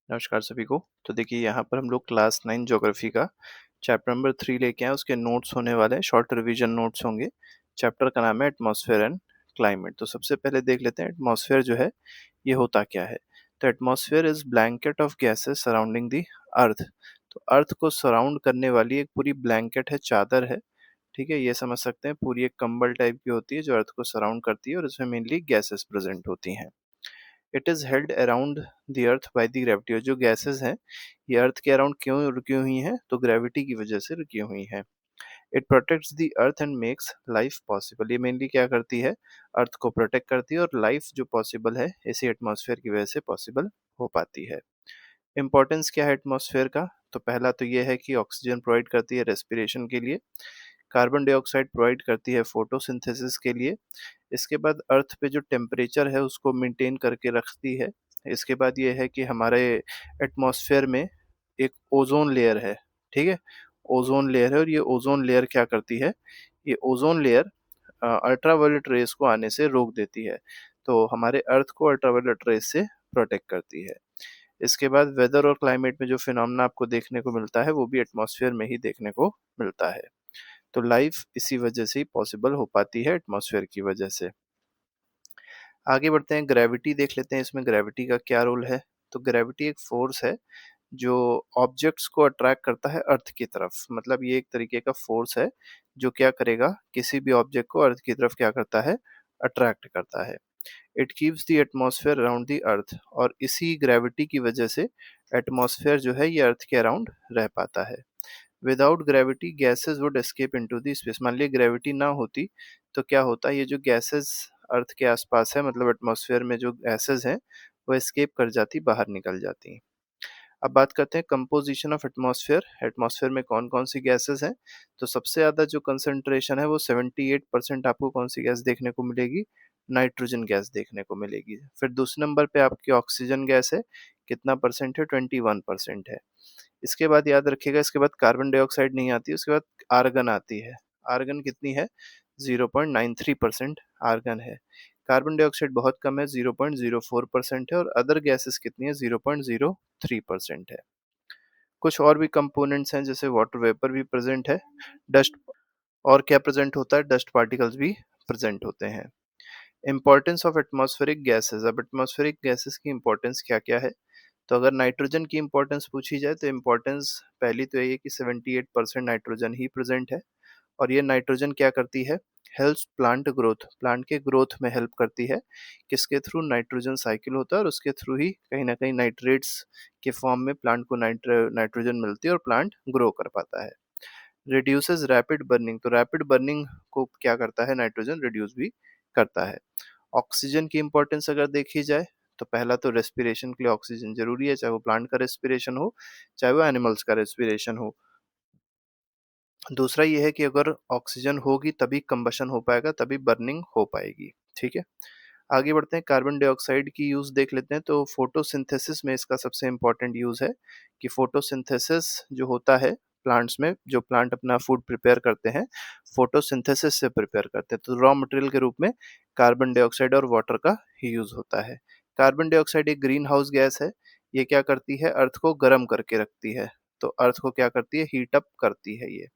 नमस्कार सभी को। तो देखिए यहाँ पर हम लोग क्लास 9 ज्योग्राफी का चैप्टर नंबर 3 लेके आए। उसके नोट्स होने वाले हैं, शॉर्ट रिवीजन नोट्स होंगे। चैप्टर का नाम है एटमॉस्फेयर एंड क्लाइमेट। तो सबसे पहले देख लेते हैं एटमॉस्फेयर जो है ये होता क्या है। तो atmosphere is blanket of gases surrounding the earth. तो अर्थ को सराउंड करने वाली एक पूरी ब्लैंकेट है, चादर है। ठीक है, ये समझ सकते हैं पूरी एक कंबल टाइप की होती है जो अर्थ को सराउंड करती है और इसमें मेनली गैसेस प्रेजेंट होती हैं। It is held around the earth by the gravity. और जो गैसेस हैं ये अर्थ के अराउंड क्यों रुकी हुई हैं, तो ग्रेविटी की वजह से रुकी हुई हैं। It protects the earth and makes life possible. ये मेनली क्या करती है, अर्थ को प्रोटेक्ट करती है और लाइफ जो पॉसिबल है इसी एटमॉस्फेयर की वजह से पॉसिबल हो पाती है। इंपॉर्टेंस क्या है एटमॉस्फेयर का, तो पहला तो ये है कि ऑक्सीजन प्रोवाइड करती है रेस्पिरेशन के लिए, कार्बन डाइऑक्साइड प्रोवाइड करती है फोटोसिंथेसिस के लिए। इसके बाद अर्थ पे जो टेम्परेचर है उसको मेंटेन करके रखती है। इसके बाद ये है कि हमारे एटमॉस्फेयर में एक ओजोन लेयर है। ठीक है, ओजोन लेयर है और ये ओजोन लेयर क्या करती है, ये ओजोन लेयर अल्ट्रावायलेट रेस को आने से रोक देती है। तो हमारे अर्थ को अल्ट्रावायलेट रेस से प्रोटेक्ट करती है। इसके बाद वेदर और क्लाइमेट में जो फिनोमेना आपको देखने को मिलता है वो भी एटमॉस्फेयर में ही देखने को मिलता है। तो लाइफ इसी वजह से ही पॉसिबल हो पाती है, एटमॉस्फेयर की वजह से। आगे बढ़ते हैं, ग्रेविटी देख लेते हैं इसमें ग्रेविटी का क्या रोल है। तो ग्रेविटी एक फोर्स है जो ऑब्जेक्ट्स को अट्रैक्ट करता है अर्थ की तरफ। मतलब ये एक तरीके का फोर्स है जो क्या करेगा, किसी भी ऑब्जेक्ट को अर्थ की तरफ क्या करता है, अट्रैक्ट करता है। It keeps the atmosphere around the earth. और इसी ग्रेविटी की वजह से एटमॉस्फेयर जो है ये अर्थ के अराउंड रह पाता है। Without gravity gases would escape into the space. मान लीजिए ग्रेविटी ना होती तो क्या होता, ये जो गैसेस अर्थ के आसपास है, मतलब एटमॉस्फेयर में जो गैसेस हैं वो एस्केप कर जाती, बाहर निकल जाती। अब बात करते हैं कंपोजिशन ऑफ एटमॉस्फेयर। एटमॉस्फेयर में कौन कौन सी गैसेस हैं। तो सबसे ज़्यादा जो कंसंट्रेशन है वो 78% आपको कौन सी गैस देखने को मिलेगी, नाइट्रोजन गैस देखने को मिलेगी। फिर दूसरे नंबर पे आपकी ऑक्सीजन गैस है, कितना परसेंट है, 21% है। इसके बाद याद रखिएगा, इसके बाद कार्बन डाइऑक्साइड नहीं आती, उसके बाद आर्गन आती है। आर्गन कितनी है, 0.93% आर्गन है। कार्बन डाइऑक्साइड बहुत कम है, 0.04% है। और अदर गैसेस कितनी है, 0.03% है। कुछ और भी कंपोनेंट्स हैं, जैसे वाटर वेपर भी प्रेजेंट है, डस्ट और क्या प्रेजेंट होता है, डस्ट पार्टिकल्स भी प्रेजेंट होते हैं। Importance of atmospheric gases. अब एटमॉस्फेरिक गैसेस की इंपॉर्टेंस क्या क्या है। तो अगर नाइट्रोजन की इंपॉर्टेंस पूछी जाए तो इंपॉर्टेंस पहली तो यही है कि 78% नाइट्रोजन ही प्रेजेंट है। और ये नाइट्रोजन क्या करती है, हेल्प्स प्लांट ग्रोथ, प्लांट के ग्रोथ में हेल्प करती है। किसके थ्रू, नाइट्रोजन साइकिल होता है और उसके थ्रू ही कहीं ना कहीं नाइट्रेट्स के फॉर्म में प्लांट को नाइट्रोजन मिलती है और प्लांट ग्रो कर पाता है। Reduces rapid burning. तो रैपिड बर्निंग को क्या करता है, नाइट्रोजन रिड्यूस भी करता है। ऑक्सीजन की इंपॉर्टेंस अगर देखी जाए तो पहला तो रेस्पिरेशन के लिए ऑक्सीजन जरूरी है, चाहे वो प्लांट का रेस्पिरेशन हो चाहे वो एनिमल्स का रेस्पिरेशन हो। दूसरा ये है कि अगर ऑक्सीजन होगी तभी कंबशन हो पाएगा, तभी बर्निंग हो पाएगी। ठीक है, आगे बढ़ते हैं, कार्बन डाइऑक्साइड की यूज देख लेते हैं। तो फोटोसिंथेसिस में इसका सबसे इंपॉर्टेंट यूज है कि फोटोसिंथेसिस जो होता है प्लांट्स में, जो प्लांट अपना फूड प्रिपेयर करते हैं फोटोसिंथेसिस से प्रिपेयर करते हैं, तो रॉ मटेरियल के रूप में कार्बन डाइऑक्साइड और वाटर का ही यूज होता है। कार्बन डाइऑक्साइड एक ग्रीन हाउस गैस है। ये क्या करती है, अर्थ को गर्म करके रखती है। तो अर्थ को क्या करती है, हीट अप करती है ये।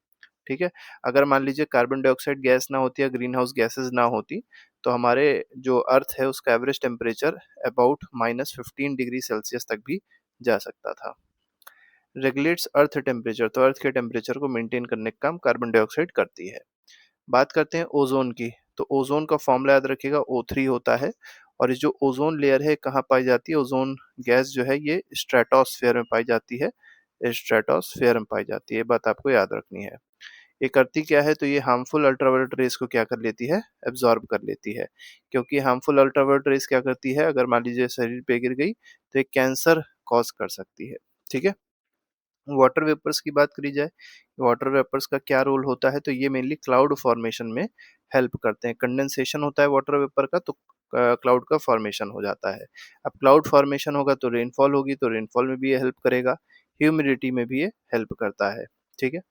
ठीक है, अगर मान लीजिए कार्बन डाइऑक्साइड गैस ना होती या ग्रीन हाउस गैसेज ना होती तो हमारे जो अर्थ है उसका average temperature about -15 degree Celsius तक भी जा सकता था। Regulates earth temperature. तो अर्थ के टेम्परेचर को मेंटेन करने का काम कार्बन डाइऑक्साइड करती है। बात करते हैं ओजोन की। तो ओजोन का फॉर्मूला याद रखिएगा, O3 होता है। और ये जो ओजोन लेयर है कहाँ पाई जाती है, ओजोन गैस जो है ये स्ट्रेटोस्फेयर में पाई जाती है, स्ट्रेटोस्फेयर में पाई जाती है, ये बात आपको याद रखनी है। ये करती क्या है, तो ये हार्मफुल अल्ट्रावायलेट रेस को क्या कर लेती है, एब्जॉर्ब कर लेती है। क्योंकि हार्मफुल अल्ट्रावायलेट रेस क्या करती है, अगर मान लीजिए शरीर पे गिर गई तो ये कैंसर कॉज कर सकती है। ठीक है, वाटर वेपर्स की बात करी जाए, वाटर वेपर्स का क्या रोल होता है, तो ये मेनली क्लाउड फॉर्मेशन में हेल्प करते हैं। कंडेंसेशन होता है वाटर वेपर का तो क्लाउड का फॉर्मेशन हो जाता है। अब क्लाउड फॉर्मेशन होगा तो रेनफॉल होगी, तो रेनफॉल में भी ये हेल्प करेगा, ह्यूमिडिटी में भी ये हेल्प करता है। ठीक है,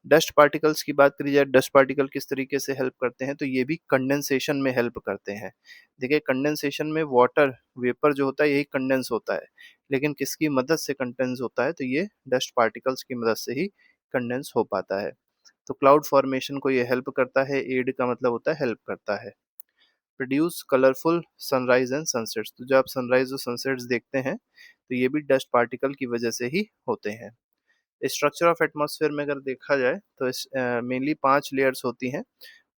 डस्ट पार्टिकल्स की बात करी जाए, डस्ट पार्टिकल किस तरीके से हेल्प करते हैं, तो ये भी कंडेंसेशन में हेल्प करते हैं। देखिए कंडेंसेशन में वाटर वेपर जो होता है यही कंडेंस होता है, लेकिन किसकी मदद से कंडेंस होता है, तो ये डस्ट पार्टिकल्स की मदद से ही कंडेंस हो पाता है। तो क्लाउड फॉर्मेशन को ये हेल्प करता है, एड का मतलब होता है हेल्प करता है। Produce colourful sunrise and sunsets, तो जब आप सनराइज और सनसेट्स देखते हैं तो ये भी डस्ट पार्टिकल की वजह से ही होते हैं। स्ट्रक्चर ऑफ एटमॉस्फेयर में अगर देखा जाए तो मेनली 5 लेयर्स होती हैं।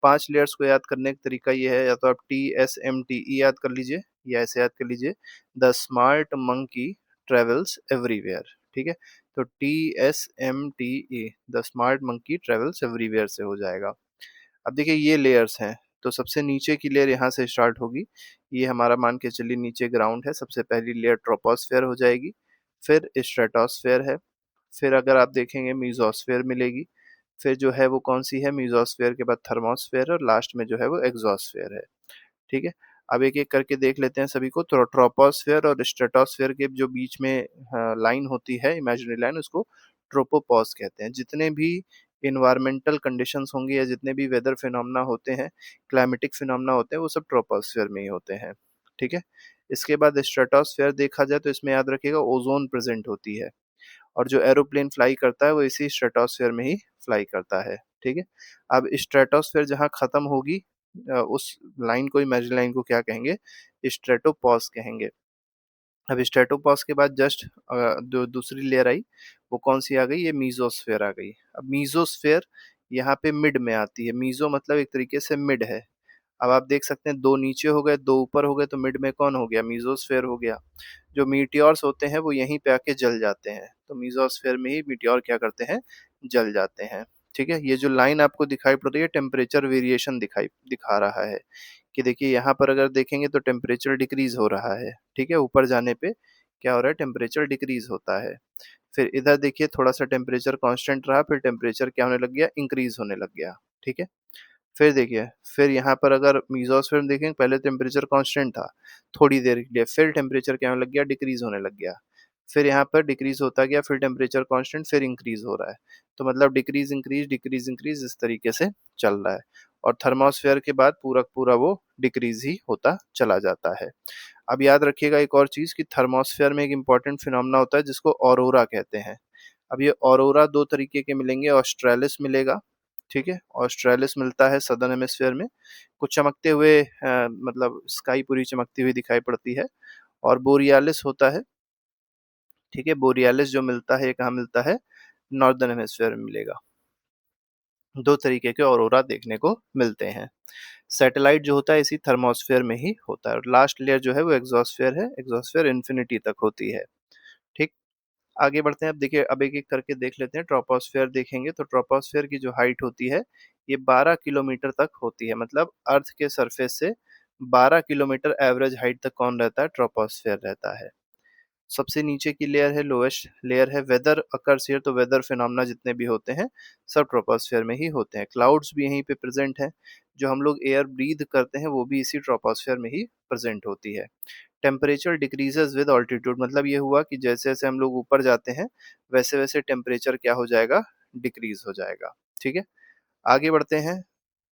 5 लेयर्स को याद करने का तरीका ये है, या तो आप TSMTE याद कर लीजिए या ऐसे याद कर लीजिए, the smart monkey travels everywhere. ठीक है, तो TSMTE, the smart monkey travels everywhere से हो जाएगा। अब देखिए ये लेयर्स हैं, तो सबसे नीचे की लेयर यहाँ से स्टार्ट होगी। ये हमारा मान के चलिए नीचे ग्राउंड है, सबसे पहली लेयर ट्रोपोस्फेयर हो जाएगी, फिर स्ट्रेटोस्फेयर है, फिर अगर आप देखेंगे मीजोस्फेयर मिलेगी, फिर जो है वो कौन सी है, मीजोस्फेयर के बाद थर्मोस्फेयर, और लास्ट में जो है वो एग्जोस्फेयर है। ठीक है, अब एक एक करके देख लेते हैं सभी को। तो ट्रोपोस्फेयर और स्ट्रेटोस्फेयर के जो बीच में लाइन होती है, इमेजिनरी लाइन, उसको ट्रोपोपॉज कहते हैं। जितने भी इन्वायरमेंटल कंडीशंस होंगी या जितने भी वेदर फिनोमेना होते हैं, क्लाइमेटिक फिनोमेना होते हैं, वो सब ट्रोपोस्फेयर में ही होते हैं। ठीक है, इसके बाद स्ट्रेटोस्फेयर देखा जाए तो इसमें याद रखिएगा ओजोन प्रेजेंट होती है, और जो एरोप्लेन फ्लाई करता है वो इसी स्ट्रेटोस्फेयर में ही फ्लाई करता है। ठीक है, अब स्ट्रेटोस्फेयर जहाँ खत्म होगी, उस लाइन को, इमेजिनरी लाइन को क्या कहेंगे, स्ट्रेटोपॉज कहेंगे। अब स्ट्रेटोपॉज के बाद जस्ट जो दूसरी लेयर आई वो कौन सी आ गई, ये मीजोस्फेयर आ गई। अब मीजोस्फेयर यहाँ पे मिड में आती है, मीजो मतलब एक तरीके से मिड है। अब आप देख सकते हैं दो नीचे हो गए, दो ऊपर हो गए, तो मिड में कौन हो गया, मीजोस्फेयर हो गया। जो मीटियोर्स होते हैं वो यहीं पे आके जल जाते हैं, तो मीजोस्फेयर में ही मीटियोर क्या करते हैं, जल जाते हैं। ठीक है, ये जो लाइन आपको दिखाई पड़ रही है टेम्परेचर वेरिएशन दिखा रहा है, कि देखिए यहाँ पर अगर देखेंगे तो टेम्परेचर डिक्रीज हो रहा है। ठीक है, ऊपर जाने पे क्या हो रहा है, टेम्परेचर डिक्रीज होता है। फिर इधर देखिए थोड़ा सा टेम्परेचर कांस्टेंट रहा, फिर टेम्परेचर क्या होने लग गया, इंक्रीज होने लग गया। ठीक है, फिर देखिए, फिर यहाँ पर अगर मीजोस्फीयर में देखें, पहले टेम्परेचर कांस्टेंट था थोड़ी देर के लिए, फिर टेम्परेचर क्या होने लग गया, डिक्रीज होने लग गया। फिर यहाँ पर डिक्रीज होता गया, फिर टेम्परेचर कांस्टेंट, फिर इंक्रीज हो रहा है। तो मतलब डिक्रीज इंक्रीज डिक्रीज इंक्रीज इस तरीके से चल रहा है। और थर्मोस्फेयर के बाद पूरा पूरा वो डिक्रीज ही होता चला जाता है। अब याद रखिएगा एक और चीज, कि थर्मोस्फेयर में एक इंपॉर्टेंट फिनोमेना होता है जिसको ऑरोरा कहते हैं। अब ये ऑरोरा दो तरीके के मिलेंगे, ऑस्ट्रेलिस मिलेगा। ठीक है, ऑस्ट्रेलिस मिलता है सदर्न हेमिस्फीयर में, कुछ चमकते हुए मतलब स्काई पूरी चमकती हुई दिखाई पड़ती है। और बोरियालिस होता है। ठीक है, बोरियालिस जो मिलता है ये कहाँ मिलता है, नॉर्दर्न हेमिस्फीयर में मिलेगा। दो तरीके के ऑरोरा देखने को मिलते हैं। सैटेलाइट जो होता है इसी थर्मोस्फेयर में ही होता है, और लास्ट लेयर जो है वो एग्जॉस्फेयर है, एग्जॉस्फेयर इन्फिनिटी तक होती है। ठीक, आगे बढ़ते हैं। अब देखिए, अब एक एक करके देख लेते हैं। ट्रोपोस्फेयर देखेंगे तो ट्रोपोस्फेयर की जो हाइट होती है ये 12 किलोमीटर तक होती है, मतलब अर्थ के सरफेस से 12 किलोमीटर एवरेज हाइट तक कौन रहता है, ट्रोपोस्फेयर रहता है। सबसे नीचे की लेयर है, लोएस्ट लेयर है, वेदर अकर्स हियर, तो वेदर फिनोमेना जितने भी होते हैं सब ट्रोपोस्फेयर में ही होते हैं। क्लाउड्स भी यहीं पे प्रेजेंट हैं, जो हम लोग एयर ब्रीथ करते हैं वो भी इसी ट्रोपोस्फेयर में ही प्रेजेंट होती है। टेम्परेचर डिक्रीजेस विद ऑल्टीट्यूड, मतलब ये हुआ कि जैसे जैसे हम लोग ऊपर जाते हैं वैसे वैसे टेम्परेचर क्या हो जाएगा, डिक्रीज हो जाएगा। ठीक है, आगे बढ़ते हैं।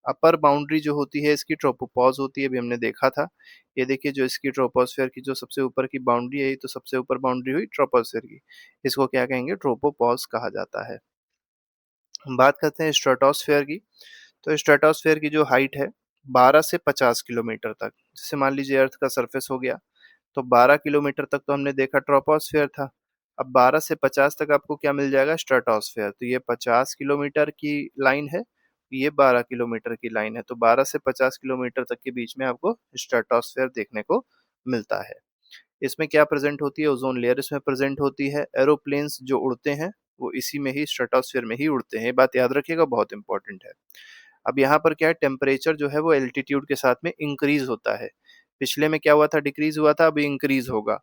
अपर बाउंड्री जो होती है इसकी ट्रोपोपॉज होती है, अभी हमने देखा था। ये देखिए जो इसकी ट्रोपोस्फेयर की जो सबसे ऊपर की बाउंड्री है, ये तो सबसे ऊपर बाउंड्री हुई ट्रोपोस्फेयर की, इसको क्या कहेंगे, ट्रोपोपॉज कहा जाता है। हम बात करते हैं स्ट्रेटोस्फेयर की। तो स्ट्रेटोस्फेयर की जो हाइट है 12 से 50 किलोमीटर तक, जैसे मान लीजिए अर्थ का सरफेस हो गया, तो 12 किलोमीटर तक तो हमने देखा ट्रोपोस्फेयर था। अब 12 से 50 तक आपको क्या मिल जाएगा, स्ट्रेटोस्फेयर। तो ये 50 किलोमीटर की लाइन है, ये 12 किलोमीटर की लाइन है, तो 12 से 50 किलोमीटर तक के बीच में आपको स्ट्रेटोस्फेयर देखने को मिलता है। इसमें क्या प्रेजेंट होती है, ओजोन लेयर इसमें प्रेजेंट होती है। एरोप्लेन्स जो उड़ते हैं वो इसी में ही, स्ट्रेटोस्फेयर में ही उड़ते हैं, ये बात याद रखिएगा, बहुत इंपॉर्टेंट है। अब यहाँ पर क्या है, टेम्परेचर जो है वो एल्टीट्यूड के साथ में इंक्रीज होता है। पिछले में क्या हुआ था, डिक्रीज हुआ था, अब इंक्रीज होगा।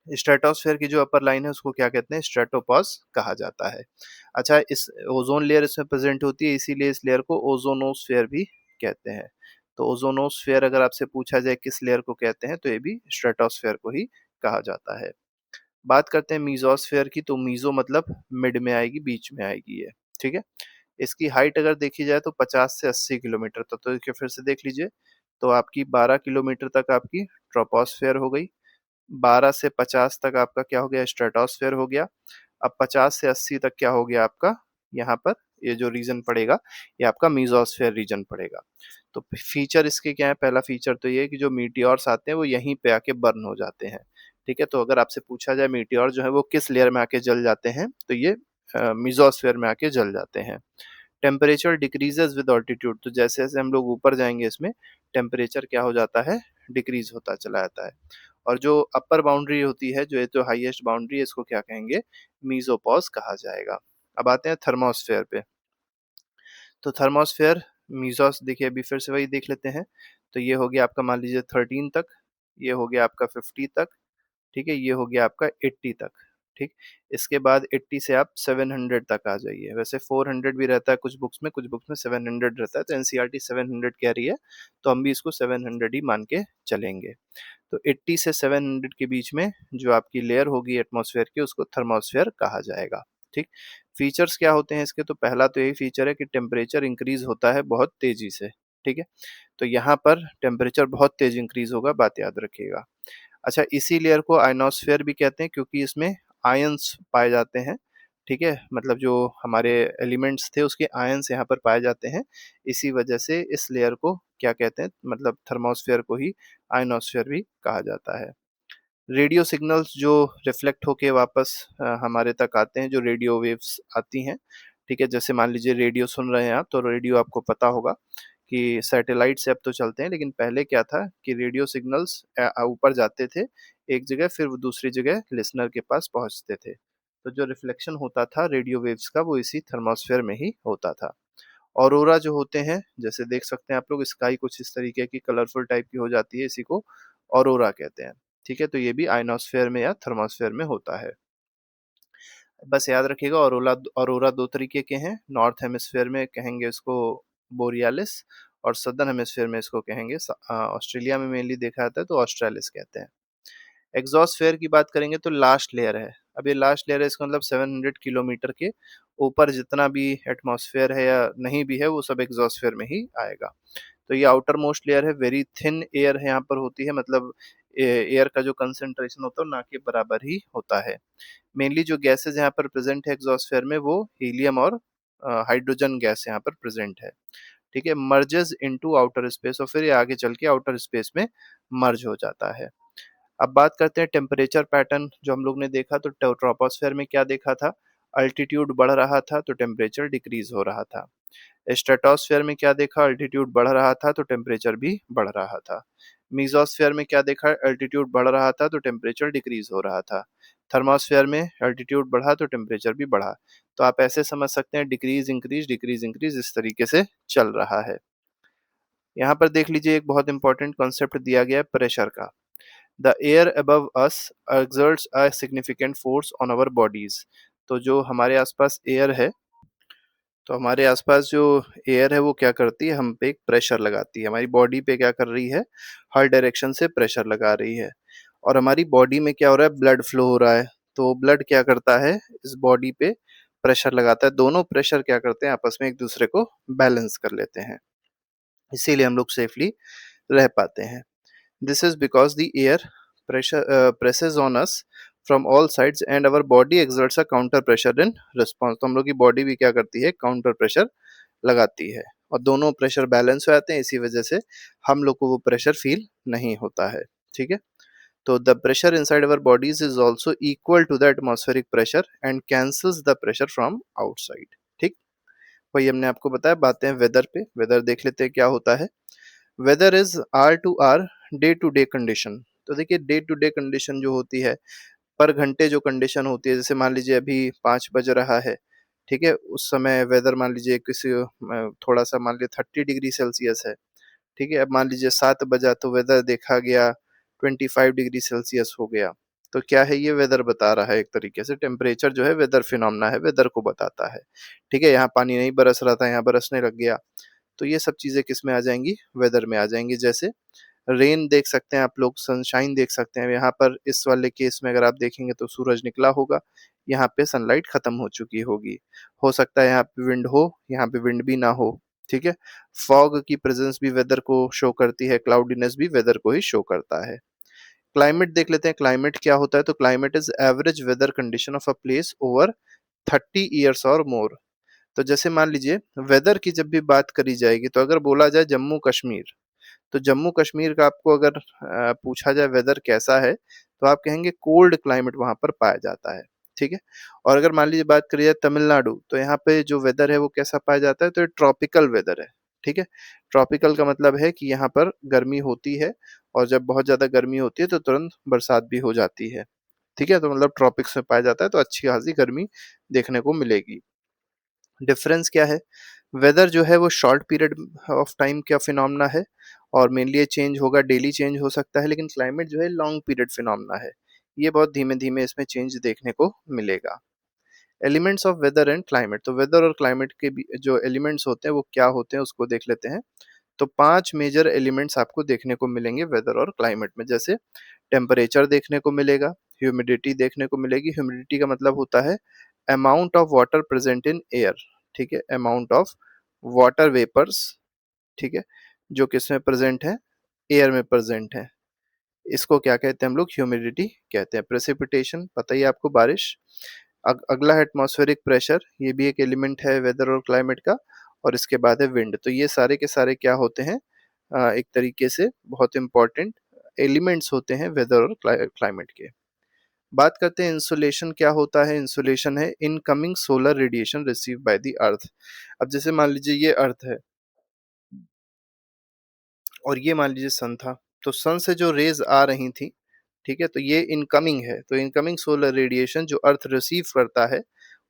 स्ट्रेटोस्फेयर की जो अपर लाइन है उसको क्या कहते हैं, स्ट्रेटोपॉज कहा जाता है। अच्छा, इस ओजोन लेयर इसमें प्रेजेंट होती है, इसीलिए इस लेयर को ओजोनोस्फेयर भी कहते हैं। तो ओजोनोस्फेयर अगर आपसे पूछा जाए किस लेयर को कहते हैं, तो ये भी स्ट्रेटोस्फेयर को ही कहा जाता है। बात करते हैं मीज़ोस्फीयर की, तो मीज़ो मतलब मिड में आएगी, बीच में आएगी ये, ठीक है? इसकी हाइट अगर देखी जाए तो 50 से 80 किलोमीटर तक, तो देखिए फिर से देख लीजिए, तो आपकी 12 किलोमीटर तक आपकी ट्रोपोस्फियर हो गई, 12 से 50 तक आपका क्या हो गया, स्ट्रेटोस्फियर हो गया। अब 50 से 80 तक क्या हो गया आपका, यहाँ पर ये जो रीजन पड़ेगा, ये आपका मीज़ोस्फीयर रीजन पड़ेगा। तो फीचर इसके क्या है, पहला फीचर तो ये है कि जो मीटियोर्स आते हैं वो यहीं पे आके बर्न हो जाते हैं, ठीक है? तो अगर आपसे पूछा जाए मीटियोर जो है वो किस लेयर में आके जल जाते हैं, तो ये मीज़ोस्फीयर में आके जल जाते हैं। टेम्परेचर डिक्रीजेस विद ऑल्टीट्यूड, तो जैसे जैसे हम लोग ऊपर जाएंगे इसमें टेम्परेचर क्या हो जाता है, डिक्रीज होता चला जाता है। और जो अपर बाउंड्री होती है, जो ये तो हाईएस्ट बाउंड्री है, इसको क्या कहेंगे, मीजोपॉज कहा जाएगा। अब आते हैं थर्मोस्फेयर पे। तो थर्मोस्फेयर, मीजोस देखिए अभी फिर से वही देख लेते हैं। तो ये हो गया आपका मान लीजिए 13 तक, ये हो गया आपका 50 तक, ठीक है, ये हो गया आपका 80 तक, ठीक। इसके बाद 80 से आप 700 तक आ जाइए। वैसे 400 भी रहता है कुछ बुक्स में, कुछ बुक्स में 700 रहता है, तो एनसीईआरटी 700 कह रही है, तो हम भी इसको 700 ही मान के चलेंगे। तो 80 से 700 के बीच में जो आपकी लेयर होगी एटमॉस्फेयर की, उसको थर्मोस्फेयर कहा जाएगा, ठीक। फीचर्स क्या होते हैं इसके, तो पहला तो यही फीचर है कि टेम्परेचर इंक्रीज होता है बहुत तेजी से, ठीक है। तो यहाँ पर टेम्परेचर बहुत तेज इंक्रीज होगा, बात याद रखिएगा। अच्छा, इसी लेयर को आयनोस्फेयर भी कहते हैं क्योंकि इसमें आयंस पाए जाते हैं, ठीक है, मतलब जो हमारे एलिमेंट्स थे उसके आयंस यहाँ पर पाए जाते हैं। इसी वजह से इस लेयर को क्या कहते हैं, मतलब थर्मोस्फेयर को ही आयनोस्फेयर भी कहा जाता है। रेडियो सिग्नल्स जो रिफ्लेक्ट होके वापस हमारे तक आते हैं, जो रेडियो वेव्स आती हैं, ठीक है, जैसे मान लीजिए रेडियो सुन रहे हैं आप, तो रेडियो आपको पता होगा कि सैटेलाइट से अब तो चलते हैं, लेकिन पहले क्या था कि रेडियो सिग्नल्स ऊपर जाते थे एक जगह, फिर वो दूसरी जगह लिसनर के पास पहुंचते थे। तो जो रिफ्लेक्शन होता था रेडियो वेव्स का, वो इसी थर्मोस्फेयर में ही होता था। ऑरोरा जो होते हैं, जैसे देख सकते हैं आप लोग, स्काई कुछ इस तरीके की कलरफुल टाइप की हो जाती है, इसी को ऑरोरा कहते हैं, ठीक है। तो ये भी आयनोस्फेयर में या थर्मोस्फेयर में होता है। बस याद रखिएगा, ऑरोरा ऑरोरा दो तरीके के हैं। नॉर्थ हेमिस्फेयर में कहेंगे इसको बोरियालिस, और सदर्न हेमिस्फेयर में इसको कहेंगे ऑस्ट्रेलिया में मेनली देखा जाता है तो ऑस्ट्रेलिस कहते हैं। एग्जॉस्फेयर की बात करेंगे तो लास्ट लेयर है। अब ये लास्ट लेयर है, इसका मतलब 700 किलोमीटर के ऊपर जितना भी एटमॉस्फेयर है या नहीं भी है, वो सब एग्जॉस्फेयर में ही आएगा। तो ये आउटर मोस्ट लेयर है, वेरी थिन एयर है यहाँ पर होती है, मतलब एयर का जो कंसेंट्रेशन होता है ना के बराबर ही होता है। मेनली जो गैसेज यहाँ पर प्रेजेंट है एग्जॉस्फेयर में, वो हीलियम और हाइड्रोजन गैस यहाँ पर प्रेजेंट है, ठीक है। मर्जेस इनटू आउटर स्पेस, और फिर ये आगे चल के आउटर स्पेस में मर्ज हो जाता है। अब बात करते हैं टेम्परेचर पैटर्न जो हम लोग ने देखा, तो ट्रोपोस्फेयर में क्या देखा था, अल्टीट्यूड बढ़ रहा था तो टेम्परेचर डिक्रीज हो रहा था। स्ट्रेटोस्फेयर में क्या देखा, अल्टीट्यूड बढ़ रहा था तो टेम्परेचर भी बढ़ रहा था। मीजोस्फेयर में क्या देखा, अल्टीट्यूड बढ़ रहा था तो टेम्परेचर डिक्रीज हो रहा था। थर्मोस्फेयर में अल्टीट्यूड बढ़ा तो टेम्परेचर भी बढ़ा। तो आप ऐसे समझ सकते हैं, डिक्रीज इंक्रीज इस तरीके से चल रहा है। यहाँ पर देख लीजिए, एक बहुत इंपॉर्टेंट कॉन्सेप्ट दिया गया है प्रेशर का। The air above us exerts a significant force on our bodies। तो जो हमारे आसपास एयर है, तो हमारे आसपास जो एयर है वो क्या करती है, हम पे एक प्रेशर लगाती है, हमारी बॉडी पे क्या कर रही है, हर डायरेक्शन से प्रेशर लगा रही है। और हमारी बॉडी में क्या हो रहा है, ब्लड फ्लो हो रहा है। तो ब्लड क्या करता है, इस बॉडी पे प्रेशर लगाता है, दोनों प्रेशर क्या करते हैं, आपस में एक दूसरे को बैलेंस कर लेते हैं, इसीलिए हम लोग सेफली रह पाते हैं। This is because the air pressure presses on us from all sides and our body exerts a counter pressure in response। तो हम लोग की बॉडी भी क्या करती है, काउंटर प्रेशर लगाती है, और दोनों प्रेशर बैलेंस हो जाते हैं, इसी वजह से हम लोग को वो प्रेशर फील नहीं होता है, ठीक है। तो the pressure inside our bodies is also equal to the atmospheric pressure and cancels the pressure from outside, ठीक। वही हमने आपको बताया। बातें वेदर पे, वेदर देख लेते हैं क्या होता है। Weather is hour to hour, day to day condition. तो देखिए, डे टू डे कंडीशन जो होती है, पर घंटे जो कंडीशन होती है, जैसे मान लीजिए अभी 5 बज रहा है, ठीक है, उस समय वेदर मान लीजिए किसी थोड़ा सा मान लीजिए 30 डिग्री सेल्सियस है, ठीक है। अब मान लीजिए 7 बजा तो वेदर देखा गया 25 डिग्री सेल्सियस हो गया। तो क्या है, ये वेदर बता रहा है, एक तरीके से टेम्परेचर जो है वेदर फिनोमेना है, वेदर को बताता है, ठीक है। यहाँ पानी नहीं बरस रहा था, यहाँ बरसने लग गया। तो ये सब चीजें किस में आ जाएंगी, वेदर में आ जाएंगी। जैसे रेन देख सकते हैं आप लोग, सनशाइन देख सकते हैं। यहाँ पर इस वाले केस में अगर आप देखेंगे तो सूरज निकला होगा, यहाँ पे सनलाइट खत्म हो चुकी होगी। हो सकता है यहाँ पे विंड हो, यहाँ पे विंड भी ना हो, ठीक है। फॉग की प्रेजेंस भी वेदर को शो करती है, क्लाउडीनेस भी वेदर को ही शो करता है। क्लाइमेट देख लेते हैं, क्लाइमेट क्या होता है? तो climate is average weather condition of a place over 30 years और मोर। तो जैसे मान लीजिए वेदर की जब भी बात करी जाएगी, तो अगर बोला जाए जम्मू कश्मीर, तो जम्मू कश्मीर का आपको अगर पूछा जाए वेदर कैसा है, तो आप कहेंगे कोल्ड क्लाइमेट वहां पर पाया जाता है, ठीक है। और अगर मान लीजिए बात करी जाए तमिलनाडु, तो यहाँ पे जो वेदर है वो कैसा पाया जाता है? तो ये ट्रॉपिकल वेदर है, ठीक है। ट्रॉपिकल का मतलब है कि यहाँ पर गर्मी होती है, और जब बहुत ज्यादा गर्मी होती है तो तुरंत बरसात भी हो जाती है, ठीक है। तो मतलब ट्रॉपिक्स में पाया जाता है, तो अच्छी खासी गर्मी देखने को मिलेगी। डिफरेंस क्या है? वेदर जो है वो शॉर्ट पीरियड ऑफ टाइम का फिनोमेना है, और मेनली ये चेंज होगा, डेली चेंज हो सकता है, लेकिन क्लाइमेट जो है लॉन्ग पीरियड फिनोमेना है। ये बहुत धीमे धीमे इसमें चेंज देखने को मिलेगा। Elements of weather and climate, तो वेदर और क्लाइमेट के जो एलिमेंट्स होते हैं वो क्या होते हैं उसको देख लेते हैं। तो 5 मेजर एलिमेंट्स आपको देखने को मिलेंगे वेदर और क्लाइमेट में। जैसे टेम्परेचर देखने को मिलेगा, ह्यूमिडिटी देखने को मिलेगी। ह्यूमिडिटी का मतलब होता है amount of water present in air, ठीक है, अमाउंट ऑफ वाटर वेपर्स, ठीक है, जो किसमें प्रेजेंट है? एयर में प्रेजेंट है। इसको क्या कहते हैं हम लोग? ह्यूमिडिटी कहते हैं। प्रेसिपिटेशन पता ही है आपको, बारिश। अगला है एटमॉस्फेरिक प्रेशर, ये भी एक एलिमेंट है वेदर और क्लाइमेट का। और इसके बाद है विंड। तो ये सारे के सारे क्या होते हैं? एक तरीके से बहुत इंपॉर्टेंट एलिमेंट्स होते हैं वेदर और क्लाइमेट के। बात करते हैं इंसुलेशन क्या होता है। इंसुलेशन है incoming solar radiation receive by the earth. अब जैसे मान लीजिए ये अर्थ है, और ये मान लीजिए सन था, तो सन से जो रेज आ रही थी, ठीक है, तो ये इनकमिंग है। तो इनकमिंग सोलर रेडिएशन जो अर्थ रिसीव करता है,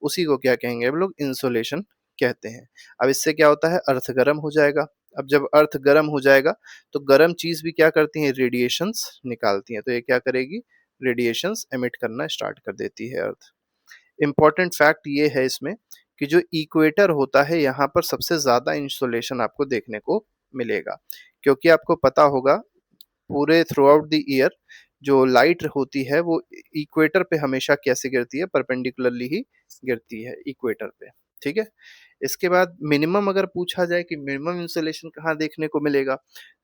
उसी को क्या कहेंगे हम लोग? इंसोलेशन कहते हैं। अब इससे क्या होता है? अर्थ गर्म हो जाएगा। अब जब अर्थ गर्म हो जाएगा, तो गर्म चीज भी क्या करती है? रेडिएशंस निकालती हैं। तो ये क्या करेगी? रेडिएशंस एमिट करना स्टार्ट कर देती है अर्थ। इम्पॉर्टेंट फैक्ट ये है इसमें कि जो इक्वेटर होता है, यहाँ पर सबसे ज्यादा इंसोलेशन आपको देखने को मिलेगा। क्योंकि आपको पता होगा पूरे थ्रू आउट द ईयर जो लाइट होती है वो इक्वेटर पे हमेशा कैसे गिरती है? परपेंडिकुलरली ही गिरती है इक्वेटर पे, ठीक है। इसके बाद मिनिमम अगर पूछा जाए कि मिनिमम इंसोलेशन कहाँ देखने को मिलेगा,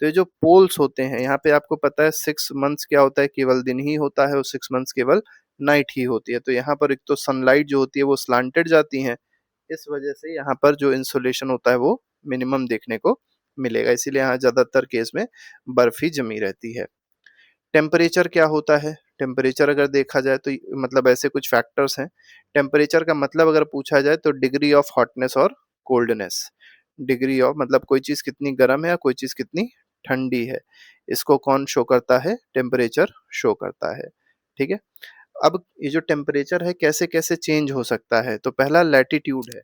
तो ये जो पोल्स होते हैं यहाँ पे आपको पता है 6 मंथ्स क्या होता है? केवल दिन ही होता है, और 6 मंथ्स केवल नाइट ही होती है। तो यहाँ पर एक तो सनलाइट जो होती है वो स्लांटेड जाती है, इस वजह से यहाँ पर जो इंसोलेशन होता है वो मिनिमम देखने को मिलेगा। इसीलिए यहाँ ज्यादातर केस में बर्फ ही जमी रहती है। टेम्परेचर क्या होता है? टेम्परेचर अगर देखा जाए तो मतलब ऐसे कुछ फैक्टर्स हैं। टेम्परेचर का मतलब अगर पूछा जाए तो डिग्री ऑफ हॉटनेस और कोल्डनेस। डिग्री ऑफ मतलब कोई चीज कितनी गर्म है या कोई चीज कितनी ठंडी है, इसको कौन शो करता है? टेम्परेचर शो करता है, ठीक है। अब ये जो टेम्परेचर है कैसे कैसे चेंज हो सकता है? तो पहला लैटिट्यूड है।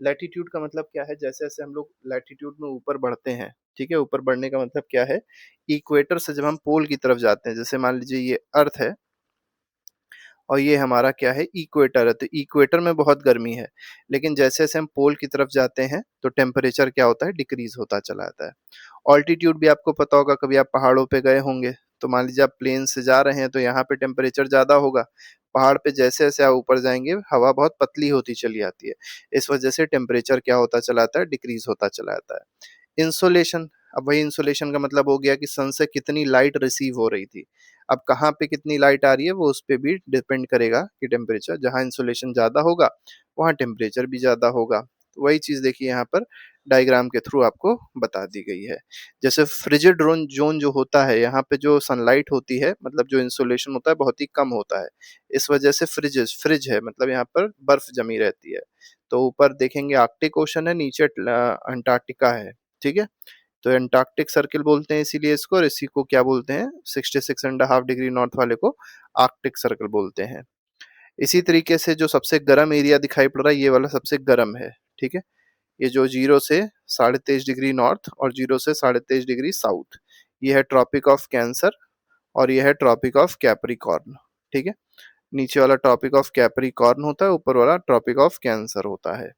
लैटिट्यूड का मतलब क्या है? जैसे जैसे हम लोग लैटिट्यूड में ऊपर बढ़ते हैं, ठीक है, ऊपर बढ़ने का मतलब क्या है? इक्वेटर से जब हम पोल की तरफ जाते हैं, जैसे मान लीजिए ये अर्थ है, और ये हमारा क्या है? इक्वेटर है। तो इक्वेटर में बहुत गर्मी है, लेकिन जैसे जैसे हम पोल की तरफ जाते हैं तो टेम्परेचर क्या होता है? डिक्रीज होता चला जाता है। ऑल्टीट्यूड भी आपको पता होगा, कभी आप पहाड़ों पे गए होंगे, तो मान लीजिए आप प्लेन से जा रहे हैं तो यहाँ पे टेम्परेचर ज्यादा होगा। पहाड़ पे जैसे जैसे आप ऊपर जाएंगे हवा बहुत पतली होती चली आती है, इस वजह से टेम्परेचर क्या होता चला जाता है? डिक्रीज होता चला जाता है। इंसोलेशन, अब वही इंसोलेशन का मतलब हो गया कि सन से कितनी लाइट रिसीव हो रही थी। अब कहाँ पे कितनी लाइट आ रही है वो उस पे भी डिपेंड करेगा कि टेम्परेचर, जहाँ इंसोलेशन ज्यादा होगा वहाँ टेम्परेचर भी ज्यादा होगा। तो वही चीज देखिए यहाँ पर डायग्राम के थ्रू आपको बता दी गई है। जैसे फ्रिजिड जोन जो होता है, यहाँ पे जो सनलाइट होती है, मतलब जो इंसोलेशन होता है बहुत ही कम होता है, इस वजह से फ्रिज है, मतलब यहाँ पर बर्फ जमी रहती है। तो ऊपर देखेंगे आर्कटिक ओशन है, नीचे अंटार्कटिका है, ठीक है। तो एंटार्क्टिक सर्किल बोलते हैं इसीलिए इसको, और इसी को क्या बोलते हैं? 66.5 डिग्री नॉर्थ वाले को आर्कटिक सर्कल बोलते हैं। इसी तरीके से जो सबसे गर्म एरिया दिखाई पड़ रहा है, ये वाला सबसे गर्म है, ठीक है। ये जो 0 से 23.5 डिग्री नॉर्थ और 0 से 23.5 डिग्री साउथ, ये है ट्रॉपिक ऑफ कैंसर, और ये है ट्रॉपिक ऑफ कैप्रिकॉर्न, ठीक है। नीचे वाला ट्रॉपिक ऑफ कैप्रिकॉर्न होता है, ऊपर वाला ट्रॉपिक ऑफ कैंसर होता है।